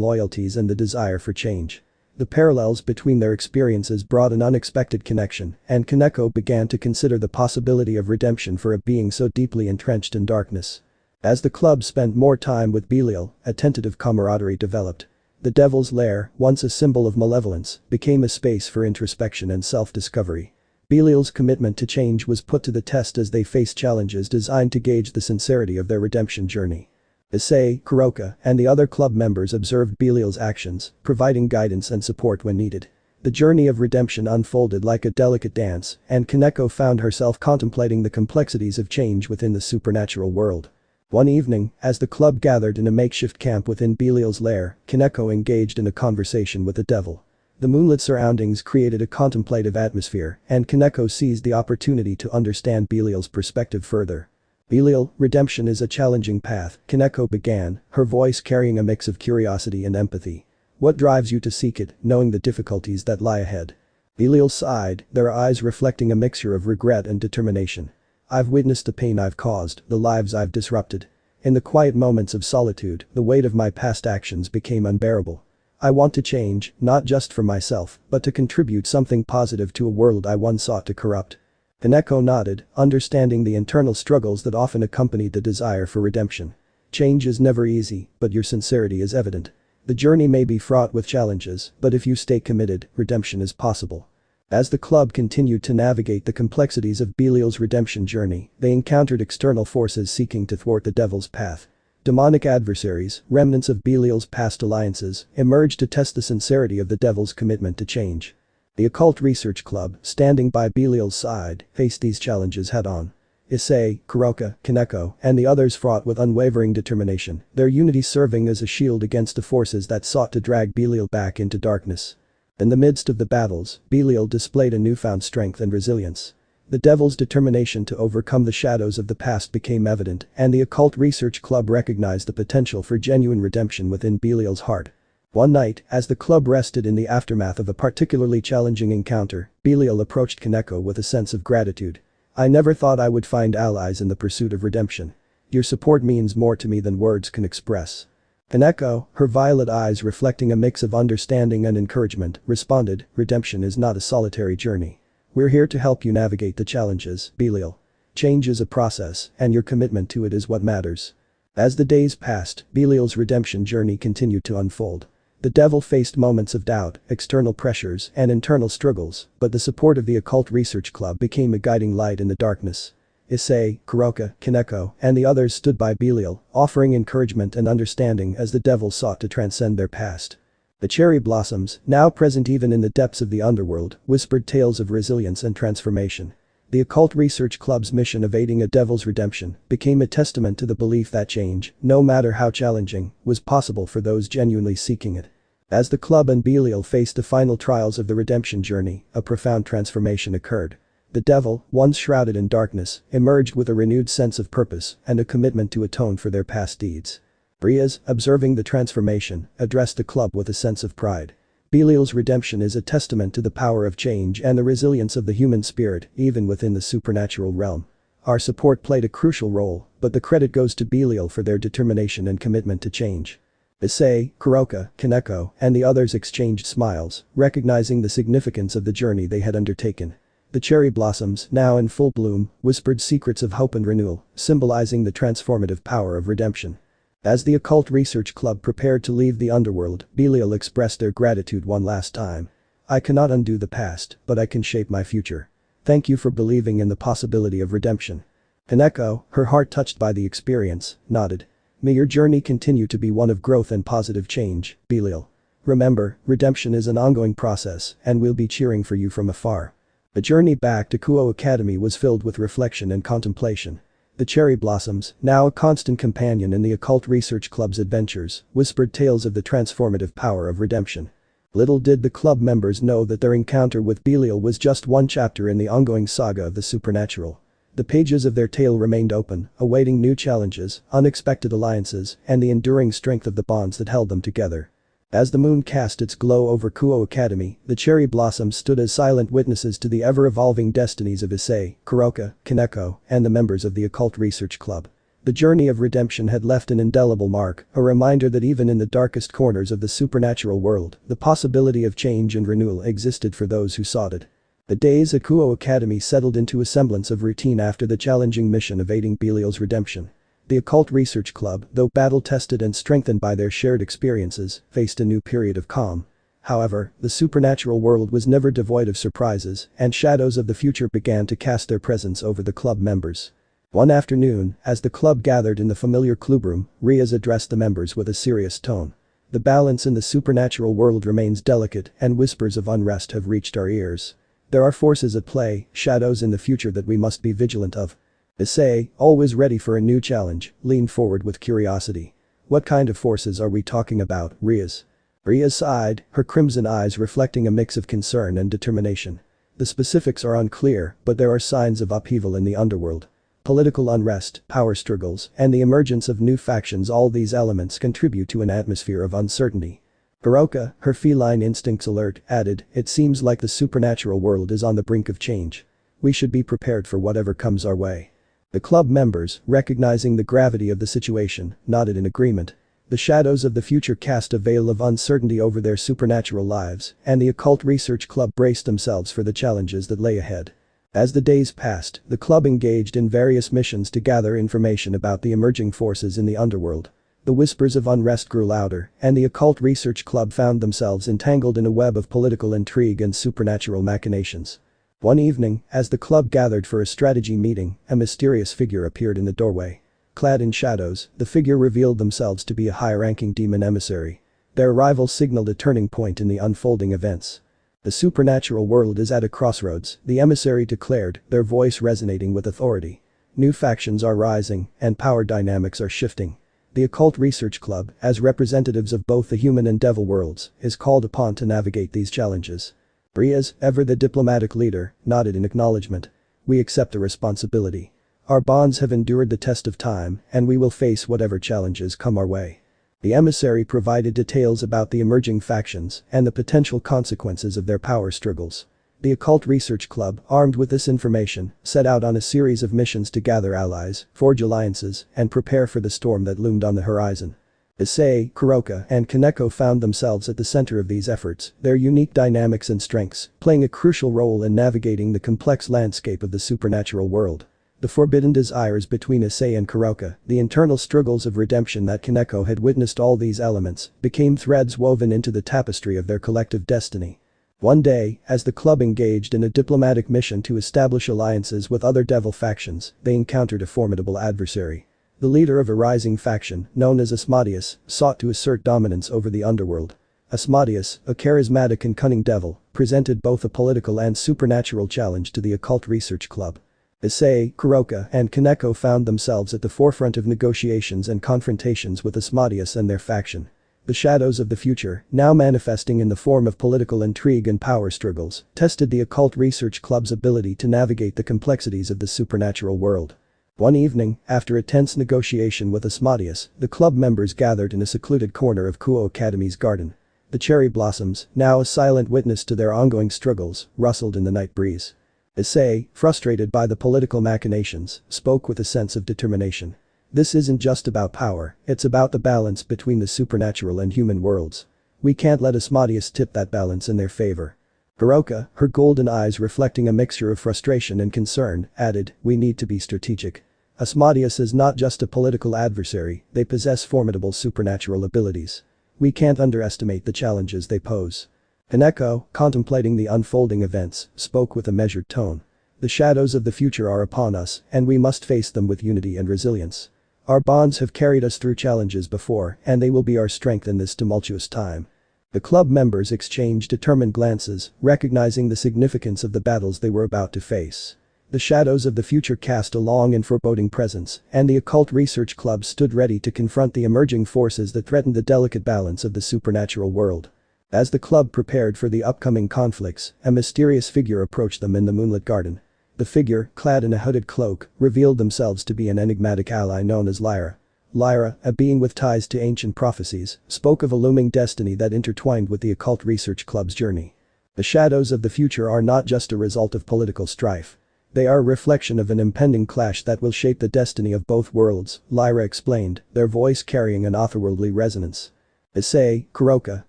loyalties and the desire for change. The parallels between their experiences brought an unexpected connection, and Koneko began to consider the possibility of redemption for a being so deeply entrenched in darkness. As the club spent more time with Belial, a tentative camaraderie developed. The Devil's Lair, once a symbol of malevolence, became a space for introspection and self-discovery. Belial's commitment to change was put to the test as they faced challenges designed to gauge the sincerity of their redemption journey. Issei, Kuroka, and the other club members observed Belial's actions, providing guidance and support when needed. The journey of redemption unfolded like a delicate dance, and Koneko found herself contemplating the complexities of change within the supernatural world. One evening, as the club gathered in a makeshift camp within Belial's lair, Koneko engaged in a conversation with the devil. The moonlit surroundings created a contemplative atmosphere, and Koneko seized the opportunity to understand Belial's perspective further. Belial, redemption is a challenging path, Koneko began, her voice carrying a mix of curiosity and empathy. What drives you to seek it, knowing the difficulties that lie ahead? Belial sighed, their eyes reflecting a mixture of regret and determination. I've witnessed the pain I've caused, the lives I've disrupted. In the quiet moments of solitude, the weight of my past actions became unbearable. I want to change, not just for myself, but to contribute something positive to a world I once sought to corrupt. Koneko nodded, understanding the internal struggles that often accompanied the desire for redemption. Change is never easy, but your sincerity is evident. The journey may be fraught with challenges, but if you stay committed, redemption is possible. As the club continued to navigate the complexities of Belial's redemption journey, they encountered external forces seeking to thwart the devil's path. Demonic adversaries, remnants of Belial's past alliances, emerged to test the sincerity of the devil's commitment to change. The Occult Research Club, standing by Belial's side, faced these challenges head-on. Issei, Kuroka, Koneko, and the others fought with unwavering determination, their unity serving as a shield against the forces that sought to drag Belial back into darkness. In the midst of the battles, Belial displayed a newfound strength and resilience. The devil's determination to overcome the shadows of the past became evident, and the Occult Research Club recognized the potential for genuine redemption within Belial's heart. One night, as the club rested in the aftermath of a particularly challenging encounter, Belial approached Koneko with a sense of gratitude. I never thought I would find allies in the pursuit of redemption. Your support means more to me than words can express. Koneko, her violet eyes reflecting a mix of understanding and encouragement, responded, redemption is not a solitary journey. We're here to help you navigate the challenges, Belial. Change is a process, and your commitment to it is what matters. As the days passed, Belial's redemption journey continued to unfold. The devil faced moments of doubt, external pressures, and internal struggles, but the support of the Occult Research Club became a guiding light in the darkness. Issei, Kuroka, Koneko, and the others stood by Belial, offering encouragement and understanding as the devil sought to transcend their past. The cherry blossoms, now present even in the depths of the underworld, whispered tales of resilience and transformation. The Occult Research Club's mission of aiding a devil's redemption became a testament to the belief that change, no matter how challenging, was possible for those genuinely seeking it. As the club and Belial faced the final trials of the redemption journey, a profound transformation occurred. The devil, once shrouded in darkness, emerged with a renewed sense of purpose and a commitment to atone for their past deeds. Briaz, observing the transformation, addressed the club with a sense of pride. Belial's redemption is a testament to the power of change and the resilience of the human spirit, even within the supernatural realm. Our support played a crucial role, but the credit goes to Belial for their determination and commitment to change. Issei, Kuroka, Koneko, and the others exchanged smiles, recognizing the significance of the journey they had undertaken. The cherry blossoms, now in full bloom, whispered secrets of hope and renewal, symbolizing the transformative power of redemption. As the Occult Research Club prepared to leave the underworld, Belial expressed their gratitude one last time. I cannot undo the past, but I can shape my future. Thank you for believing in the possibility of redemption. Koneko, her heart touched by the experience, nodded. May your journey continue to be one of growth and positive change, Belial. Remember, redemption is an ongoing process, and we'll be cheering for you from afar. The journey back to Kuo Academy was filled with reflection and contemplation. The cherry blossoms, now a constant companion in the Occult Research Club's adventures, whispered tales of the transformative power of redemption. Little did the club members know that their encounter with Belial was just one chapter in the ongoing saga of the supernatural. The pages of their tale remained open, awaiting new challenges, unexpected alliances, and the enduring strength of the bonds that held them together. As the moon cast its glow over Kuo Academy, the cherry blossoms stood as silent witnesses to the ever-evolving destinies of Issei, Kuroka, Koneko, and the members of the Occult Research Club. The journey of redemption had left an indelible mark, a reminder that even in the darkest corners of the supernatural world, the possibility of change and renewal existed for those who sought it. The days at Kuo Academy settled into a semblance of routine after the challenging mission of aiding Belial's redemption. The Occult Research Club, though battle-tested and strengthened by their shared experiences, faced a new period of calm. However, the supernatural world was never devoid of surprises, and shadows of the future began to cast their presence over the club members. One afternoon, as the club gathered in the familiar clubroom, Riaz addressed the members with a serious tone. The balance in the supernatural world remains delicate, and whispers of unrest have reached our ears. There are forces at play, shadows in the future that we must be vigilant of. Issei, always ready for a new challenge, leaned forward with curiosity. What kind of forces are we talking about, Riaz? Riaz sighed, her crimson eyes reflecting a mix of concern and determination. The specifics are unclear, but there are signs of upheaval in the underworld. Political unrest, power struggles, and the emergence of new factions, all these elements contribute to an atmosphere of uncertainty. Kuroka, her feline instincts alert, added, "It seems like the supernatural world is on the brink of change. We should be prepared for whatever comes our way." The club members, recognizing the gravity of the situation, nodded in agreement. The shadows of the future cast a veil of uncertainty over their supernatural lives, and the Occult Research Club braced themselves for the challenges that lay ahead. As the days passed, the club engaged in various missions to gather information about the emerging forces in the underworld. The whispers of unrest grew louder, and the Occult Research Club found themselves entangled in a web of political intrigue and supernatural machinations. One evening, as the club gathered for a strategy meeting, a mysterious figure appeared in the doorway. Clad in shadows, the figure revealed themselves to be a high-ranking demon emissary. Their arrival signaled a turning point in the unfolding events. "The supernatural world is at a crossroads," the emissary declared, their voice resonating with authority. "New factions are rising, and power dynamics are shifting. The Occult Research Club, as representatives of both the human and devil worlds, is called upon to navigate these challenges." Riaz, ever the diplomatic leader, nodded in acknowledgement. "We accept the responsibility. Our bonds have endured the test of time, and we will face whatever challenges come our way." The emissary provided details about the emerging factions and the potential consequences of their power struggles. The Occult Research Club, armed with this information, set out on a series of missions to gather allies, forge alliances, and prepare for the storm that loomed on the horizon. Issei, Kuroka, and Koneko found themselves at the center of these efforts, their unique dynamics and strengths playing a crucial role in navigating the complex landscape of the supernatural world. The forbidden desires between Issei and Kuroka, the internal struggles of redemption that Koneko had witnessed, all these elements became threads woven into the tapestry of their collective destiny. One day, as the club engaged in a diplomatic mission to establish alliances with other devil factions, they encountered a formidable adversary. The leader of a rising faction, known as Asmodeus, sought to assert dominance over the underworld. Asmodeus, a charismatic and cunning devil, presented both a political and supernatural challenge to the Occult Research Club. Issei, Kuroka, and Koneko found themselves at the forefront of negotiations and confrontations with Asmodeus and their faction. The shadows of the future, now manifesting in the form of political intrigue and power struggles, tested the Occult Research Club's ability to navigate the complexities of the supernatural world. One evening, after a tense negotiation with Asmodeus, the club members gathered in a secluded corner of Kuo Academy's garden. The cherry blossoms, now a silent witness to their ongoing struggles, rustled in the night breeze. Issei, frustrated by the political machinations, spoke with a sense of determination. "This isn't just about power, it's about the balance between the supernatural and human worlds. We can't let Asmodeus tip that balance in their favor." Kuroka, her golden eyes reflecting a mixture of frustration and concern, added, "We need to be strategic. Asmodeus is not just a political adversary, they possess formidable supernatural abilities. We can't underestimate the challenges they pose." Koneko, contemplating the unfolding events, spoke with a measured tone. "The shadows of the future are upon us, and we must face them with unity and resilience. Our bonds have carried us through challenges before, and they will be our strength in this tumultuous time." The club members exchanged determined glances, recognizing the significance of the battles they were about to face. The shadows of the future cast a long and foreboding presence, and the Occult Research Club stood ready to confront the emerging forces that threatened the delicate balance of the supernatural world. As the club prepared for the upcoming conflicts, a mysterious figure approached them in the moonlit garden. The figure, clad in a hooded cloak, revealed themselves to be an enigmatic ally known as Lyra. Lyra, a being with ties to ancient prophecies, spoke of a looming destiny that intertwined with the Occult Research Club's journey. The shadows of the future are not just a result of political strife. They are a reflection of an impending clash that will shape the destiny of both worlds, Lyra explained, their voice carrying an otherworldly resonance. Issei, Kuroka,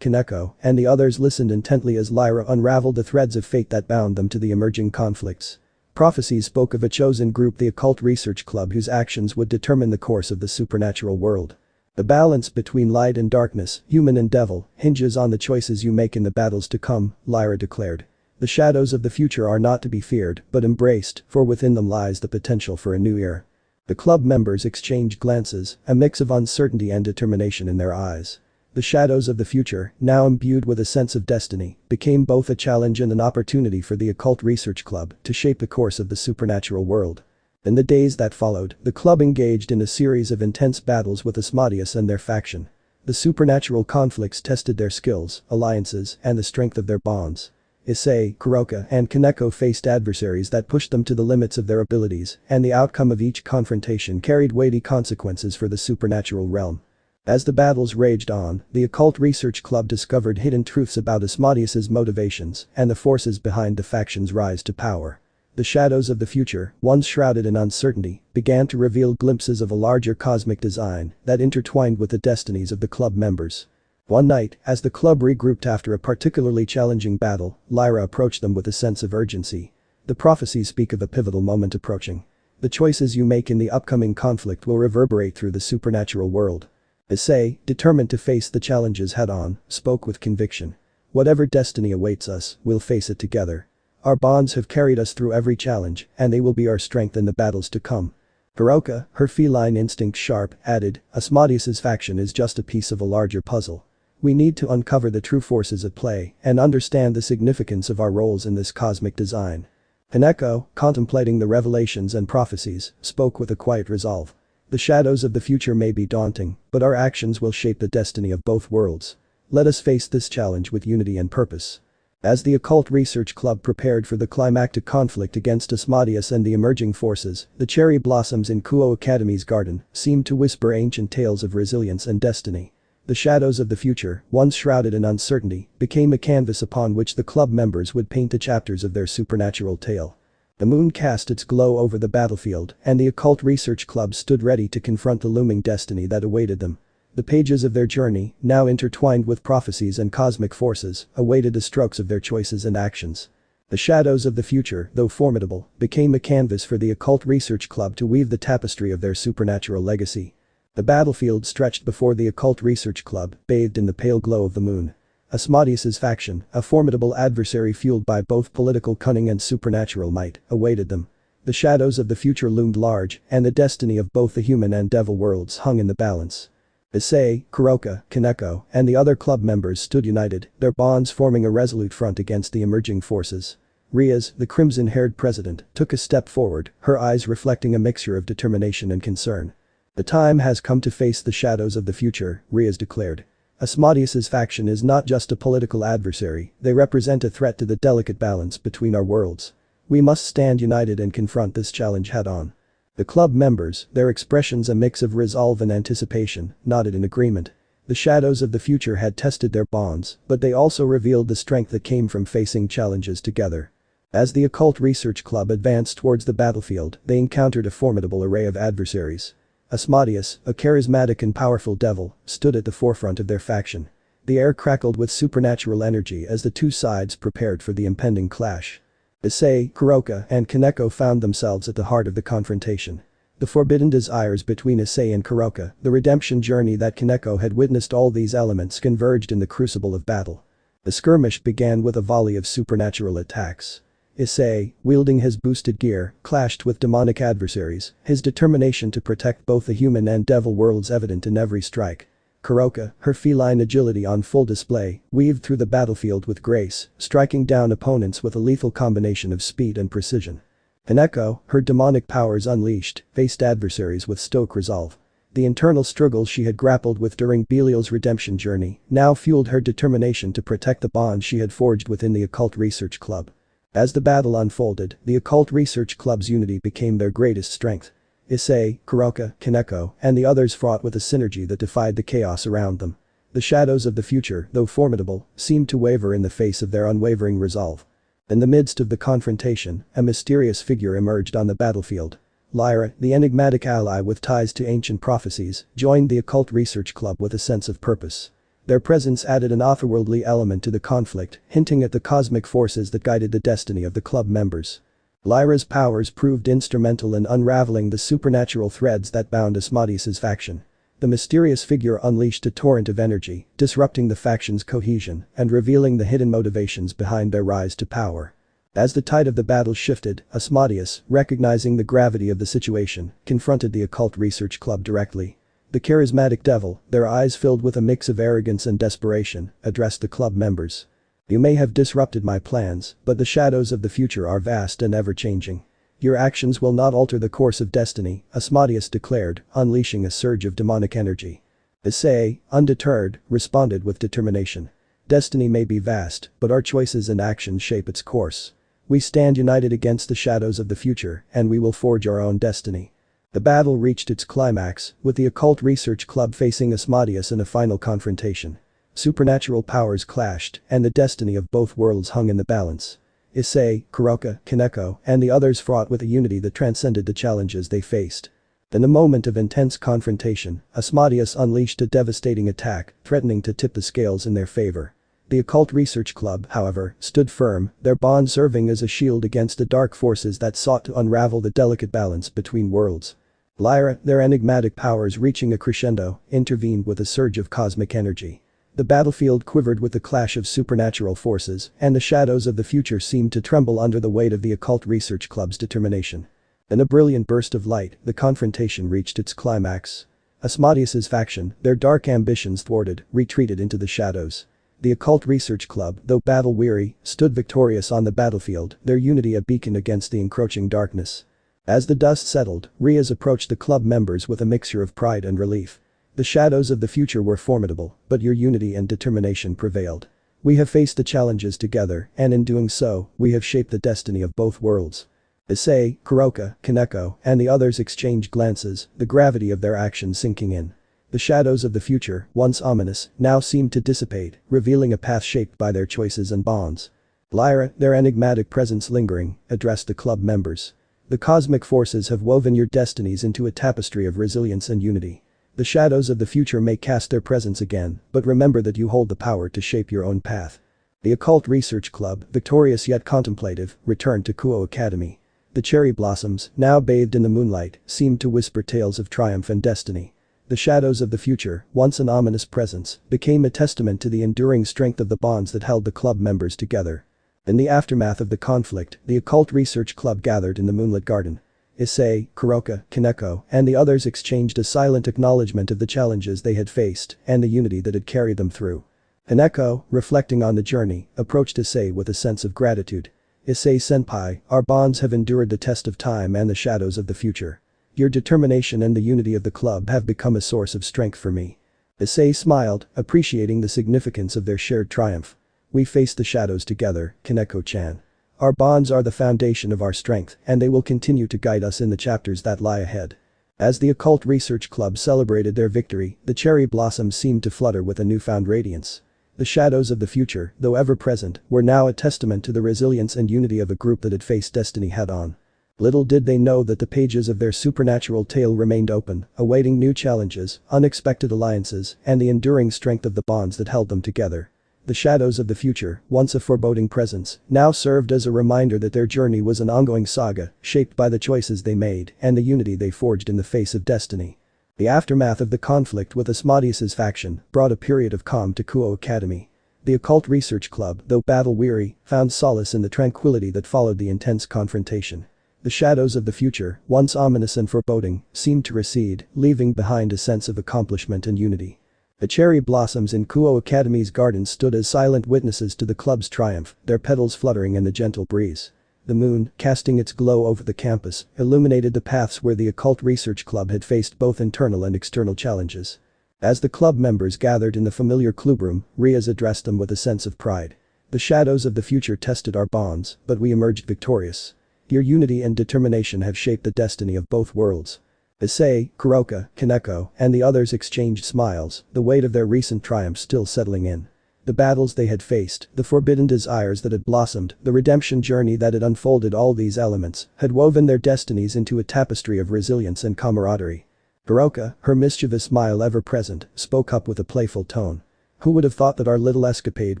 Koneko, and the others listened intently as Lyra unraveled the threads of fate that bound them to the emerging conflicts. Prophecies spoke of a chosen group, the Occult Research Club, whose actions would determine the course of the supernatural world. The balance between light and darkness, human and devil, hinges on the choices you make in the battles to come, Lyra declared. The shadows of the future are not to be feared, but embraced, for within them lies the potential for a new era. The club members exchanged glances, a mix of uncertainty and determination in their eyes. The shadows of the future, now imbued with a sense of destiny, became both a challenge and an opportunity for the Occult Research Club to shape the course of the supernatural world. In the days that followed, the club engaged in a series of intense battles with Asmodeus and their faction. The supernatural conflicts tested their skills, alliances, and the strength of their bonds. Issei, Kuroka, and Koneko faced adversaries that pushed them to the limits of their abilities, and the outcome of each confrontation carried weighty consequences for the supernatural realm. As the battles raged on, the Occult Research Club discovered hidden truths about Asmodeus's motivations and the forces behind the faction's rise to power. The shadows of the future, once shrouded in uncertainty, began to reveal glimpses of a larger cosmic design that intertwined with the destinies of the club members. One night, as the club regrouped after a particularly challenging battle, Lyra approached them with a sense of urgency. The prophecies speak of a pivotal moment approaching. The choices you make in the upcoming conflict will reverberate through the supernatural world. Issei, determined to face the challenges head-on, spoke with conviction. Whatever destiny awaits us, we'll face it together. Our bonds have carried us through every challenge, and they will be our strength in the battles to come. Kuroka, her feline instinct sharp, added, Asmodeus's faction is just a piece of a larger puzzle. We need to uncover the true forces at play and understand the significance of our roles in this cosmic design. Koneko, contemplating the revelations and prophecies, spoke with a quiet resolve. The shadows of the future may be daunting, but our actions will shape the destiny of both worlds. Let us face this challenge with unity and purpose. As the Occult Research Club prepared for the climactic conflict against Asmodeus and the emerging forces, the cherry blossoms in Kuo Academy's garden seemed to whisper ancient tales of resilience and destiny. The shadows of the future, once shrouded in uncertainty, became a canvas upon which the club members would paint the chapters of their supernatural tale. The moon cast its glow over the battlefield, and the Occult Research Club stood ready to confront the looming destiny that awaited them. The pages of their journey, now intertwined with prophecies and cosmic forces, awaited the strokes of their choices and actions. The shadows of the future, though formidable, became a canvas for the Occult Research Club to weave the tapestry of their supernatural legacy. The battlefield stretched before the Occult Research Club, bathed in the pale glow of the moon. Asmodeus's faction, a formidable adversary fueled by both political cunning and supernatural might, awaited them. The shadows of the future loomed large, and the destiny of both the human and devil worlds hung in the balance. Issei, Kuroka, Koneko, and the other club members stood united, their bonds forming a resolute front against the emerging forces. Riaz, the crimson-haired president, took a step forward, her eyes reflecting a mixture of determination and concern. The time has come to face the shadows of the future, Riaz declared. Asmodeus's faction is not just a political adversary, they represent a threat to the delicate balance between our worlds. We must stand united and confront this challenge head-on. The club members, their expressions a mix of resolve and anticipation, nodded in agreement. The shadows of the future had tested their bonds, but they also revealed the strength that came from facing challenges together. As the Occult Research Club advanced towards the battlefield, they encountered a formidable array of adversaries. Asmodeus, a charismatic and powerful devil, stood at the forefront of their faction. The air crackled with supernatural energy as the two sides prepared for the impending clash. Issei, Kuroka, and Koneko found themselves at the heart of the confrontation. The forbidden desires between Issei and Kuroka, the redemption journey that Koneko had witnessed, all these elements converged in the crucible of battle. The skirmish began with a volley of supernatural attacks. Issei, wielding his boosted gear, clashed with demonic adversaries, his determination to protect both the human and devil worlds evident in every strike. Kuroka, her feline agility on full display, weaved through the battlefield with grace, striking down opponents with a lethal combination of speed and precision. Koneko, her demonic powers unleashed, faced adversaries with stoic resolve. The internal struggles she had grappled with during Belial's redemption journey now fueled her determination to protect the bonds she had forged within the Occult Research Club. As the battle unfolded, the Occult Research Club's unity became their greatest strength. Issei, Kuroka, Koneko, and the others fought with a synergy that defied the chaos around them. The shadows of the future, though formidable, seemed to waver in the face of their unwavering resolve. In the midst of the confrontation, a mysterious figure emerged on the battlefield. Lyra, the enigmatic ally with ties to ancient prophecies, joined the Occult Research Club with a sense of purpose. Their presence added an otherworldly element to the conflict, hinting at the cosmic forces that guided the destiny of the club members. Lyra's powers proved instrumental in unraveling the supernatural threads that bound Asmodeus's faction. The mysterious figure unleashed a torrent of energy, disrupting the faction's cohesion and revealing the hidden motivations behind their rise to power. As the tide of the battle shifted, Asmodeus, recognizing the gravity of the situation, confronted the Occult Research Club directly. The charismatic devil, their eyes filled with a mix of arrogance and desperation, addressed the club members. "You may have disrupted my plans, but the shadows of the future are vast and ever-changing. Your actions will not alter the course of destiny," Asmodeus declared, unleashing a surge of demonic energy. Issei, undeterred, responded with determination. "Destiny may be vast, but our choices and actions shape its course. We stand united against the shadows of the future, and we will forge our own destiny." The battle reached its climax, with the Occult Research Club facing Asmodeus in a final confrontation. Supernatural powers clashed, and the destiny of both worlds hung in the balance. Issei, Kuroka, Koneko, and the others fought with a unity that transcended the challenges they faced. In a moment of intense confrontation, Asmodeus unleashed a devastating attack, threatening to tip the scales in their favor. The Occult Research Club, however, stood firm, their bond serving as a shield against the dark forces that sought to unravel the delicate balance between worlds. Lyra, their enigmatic powers reaching a crescendo, intervened with a surge of cosmic energy. The battlefield quivered with the clash of supernatural forces, and the shadows of the future seemed to tremble under the weight of the Occult Research Club's determination. In a brilliant burst of light, the confrontation reached its climax. Asmodeus's faction, their dark ambitions thwarted, retreated into the shadows. The Occult Research Club, though battle-weary, stood victorious on the battlefield, their unity a beacon against the encroaching darkness. As the dust settled, Rias approached the club members with a mixture of pride and relief. "The shadows of the future were formidable, but your unity and determination prevailed. We have faced the challenges together, and in doing so, we have shaped the destiny of both worlds." Issei, Kuroka, Koneko, and the others exchanged glances, the gravity of their actions sinking in. The shadows of the future, once ominous, now seemed to dissipate, revealing a path shaped by their choices and bonds. Lyra, their enigmatic presence lingering, addressed the club members. "The cosmic forces have woven your destinies into a tapestry of resilience and unity. The shadows of the future may cast their presence again, but remember that you hold the power to shape your own path." The Occult Research Club, victorious yet contemplative, returned to Kuo Academy. The cherry blossoms, now bathed in the moonlight, seemed to whisper tales of triumph and destiny. The shadows of the future, once an ominous presence, became a testament to the enduring strength of the bonds that held the club members together. In the aftermath of the conflict, the Occult Research Club gathered in the moonlit garden. Issei, Kuroka, Koneko, and the others exchanged a silent acknowledgement of the challenges they had faced and the unity that had carried them through. Koneko, reflecting on the journey, approached Issei with a sense of gratitude. "Issei-senpai, our bonds have endured the test of time and the shadows of the future. Your determination and the unity of the club have become a source of strength for me." Issei smiled, appreciating the significance of their shared triumph. "We face the shadows together, Koneko-chan. Our bonds are the foundation of our strength, and they will continue to guide us in the chapters that lie ahead." As the Occult Research Club celebrated their victory, the cherry blossoms seemed to flutter with a newfound radiance. The shadows of the future, though ever present, were now a testament to the resilience and unity of a group that had faced destiny head-on. Little did they know that the pages of their supernatural tale remained open, awaiting new challenges, unexpected alliances, and the enduring strength of the bonds that held them together. The shadows of the future, once a foreboding presence, now served as a reminder that their journey was an ongoing saga, shaped by the choices they made and the unity they forged in the face of destiny. The aftermath of the conflict with Asmodeus's faction brought a period of calm to Kuo Academy. The Occult Research Club, though battle-weary, found solace in the tranquility that followed the intense confrontation. The shadows of the future, once ominous and foreboding, seemed to recede, leaving behind a sense of accomplishment and unity. The cherry blossoms in Kuo Academy's garden stood as silent witnesses to the club's triumph, their petals fluttering in the gentle breeze. The moon, casting its glow over the campus, illuminated the paths where the Occult Research Club had faced both internal and external challenges. As the club members gathered in the familiar clubroom, Riaz addressed them with a sense of pride. The shadows of the future tested our bonds, but we emerged victorious. Your unity and determination have shaped the destiny of both worlds. Issei, Kuroka, Koneko, and the others exchanged smiles, the weight of their recent triumphs still settling in. The battles they had faced, the forbidden desires that had blossomed, the redemption journey that had unfolded, all these elements had woven their destinies into a tapestry of resilience and camaraderie. Kuroka, her mischievous smile ever present, spoke up with a playful tone. Who would have thought that our little escapade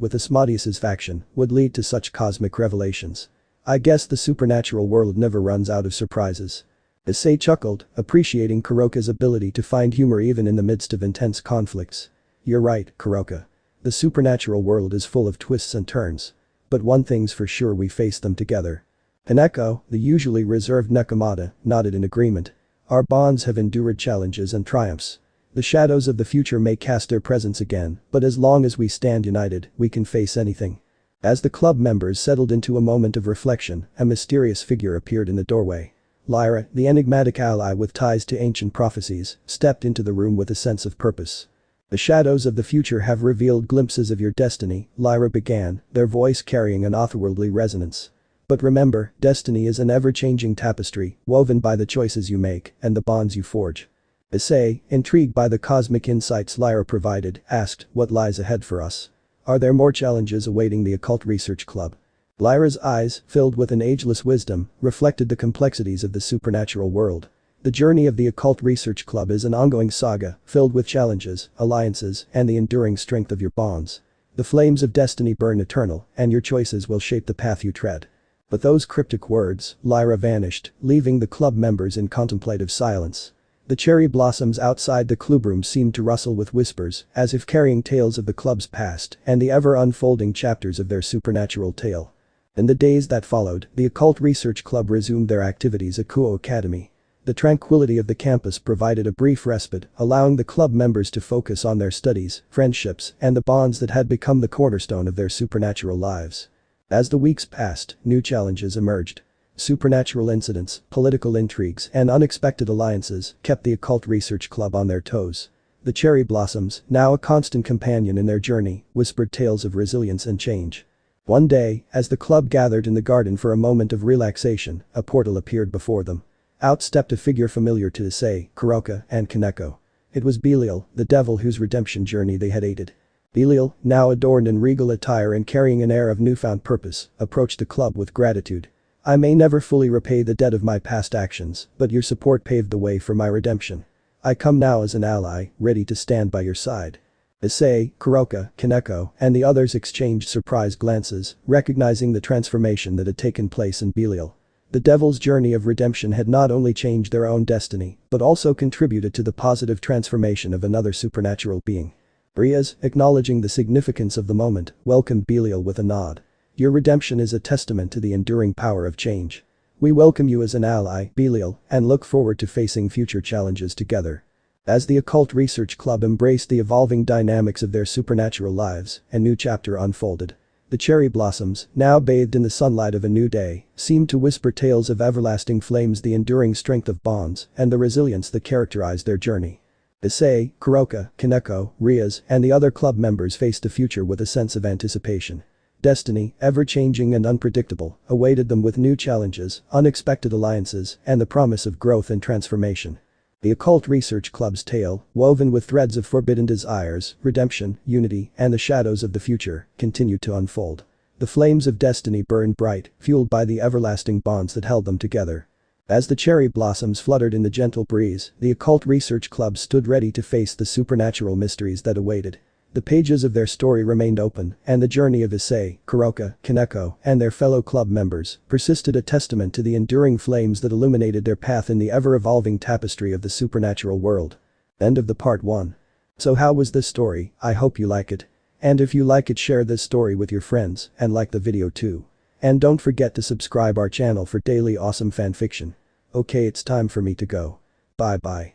with Asmodeus's faction would lead to such cosmic revelations? I guess the supernatural world never runs out of surprises. Issei chuckled, appreciating Kuroka's ability to find humor even in the midst of intense conflicts. You're right, Kuroka. The supernatural world is full of twists and turns. But one thing's for sure, we face them together. Koneko, the usually reserved Nekomata, nodded in agreement. Our bonds have endured challenges and triumphs. The shadows of the future may cast their presence again, but as long as we stand united, we can face anything. As the club members settled into a moment of reflection, a mysterious figure appeared in the doorway. Lyra, the enigmatic ally with ties to ancient prophecies, stepped into the room with a sense of purpose. The shadows of the future have revealed glimpses of your destiny, Lyra began, their voice carrying an otherworldly resonance. But remember, destiny is an ever-changing tapestry, woven by the choices you make and the bonds you forge. Issei, intrigued by the cosmic insights Lyra provided, asked, what lies ahead for us? Are there more challenges awaiting the Occult Research Club? Lyra's eyes, filled with an ageless wisdom, reflected the complexities of the supernatural world. The journey of the Occult Research Club is an ongoing saga, filled with challenges, alliances, and the enduring strength of your bonds. The flames of destiny burn eternal, and your choices will shape the path you tread. With those cryptic words, Lyra vanished, leaving the club members in contemplative silence. The cherry blossoms outside the clubroom seemed to rustle with whispers, as if carrying tales of the club's past and the ever-unfolding chapters of their supernatural tale. In the days that followed, the Occult Research Club resumed their activities at Kuo Academy. The tranquility of the campus provided a brief respite, allowing the club members to focus on their studies, friendships, and the bonds that had become the cornerstone of their supernatural lives. As the weeks passed, new challenges emerged. Supernatural incidents, political intrigues, and unexpected alliances kept the Occult Research Club on their toes. The cherry blossoms, now a constant companion in their journey, whispered tales of resilience and change. One day, as the club gathered in the garden for a moment of relaxation, a portal appeared before them. Out stepped a figure familiar to Issei, Kuroka, and Koneko. It was Belial, the devil whose redemption journey they had aided. Belial, now adorned in regal attire and carrying an air of newfound purpose, approached the club with gratitude. I may never fully repay the debt of my past actions, but your support paved the way for my redemption. I come now as an ally, ready to stand by your side. Issei, Kuroka, Koneko, and the others exchanged surprised glances, recognizing the transformation that had taken place in Belial. The devil's journey of redemption had not only changed their own destiny, but also contributed to the positive transformation of another supernatural being. Riaz, acknowledging the significance of the moment, welcomed Belial with a nod. Your redemption is a testament to the enduring power of change. We welcome you as an ally, Belial, and look forward to facing future challenges together. As the Occult Research Club embraced the evolving dynamics of their supernatural lives, a new chapter unfolded. The cherry blossoms, now bathed in the sunlight of a new day, seemed to whisper tales of everlasting flames, the enduring strength of bonds, and the resilience that characterized their journey. Issei, Kuroka, Koneko, Riaz, and the other club members faced the future with a sense of anticipation. Destiny, ever-changing and unpredictable, awaited them with new challenges, unexpected alliances, and the promise of growth and transformation. The Occult Research Club's tale, woven with threads of forbidden desires, redemption, unity, and the shadows of the future, continued to unfold. The flames of destiny burned bright, fueled by the everlasting bonds that held them together. As the cherry blossoms fluttered in the gentle breeze, the Occult Research Club stood ready to face the supernatural mysteries that awaited. The pages of their story remained open, and the journey of Issei, Kuroka, Koneko, and their fellow club members persisted, a testament to the enduring flames that illuminated their path in the ever-evolving tapestry of the supernatural world. End of the part 1. So how was this story? I hope you like it. And if you like it, share this story with your friends and like the video too. And don't forget to subscribe our channel for daily awesome fanfiction. Okay, it's time for me to go. Bye bye.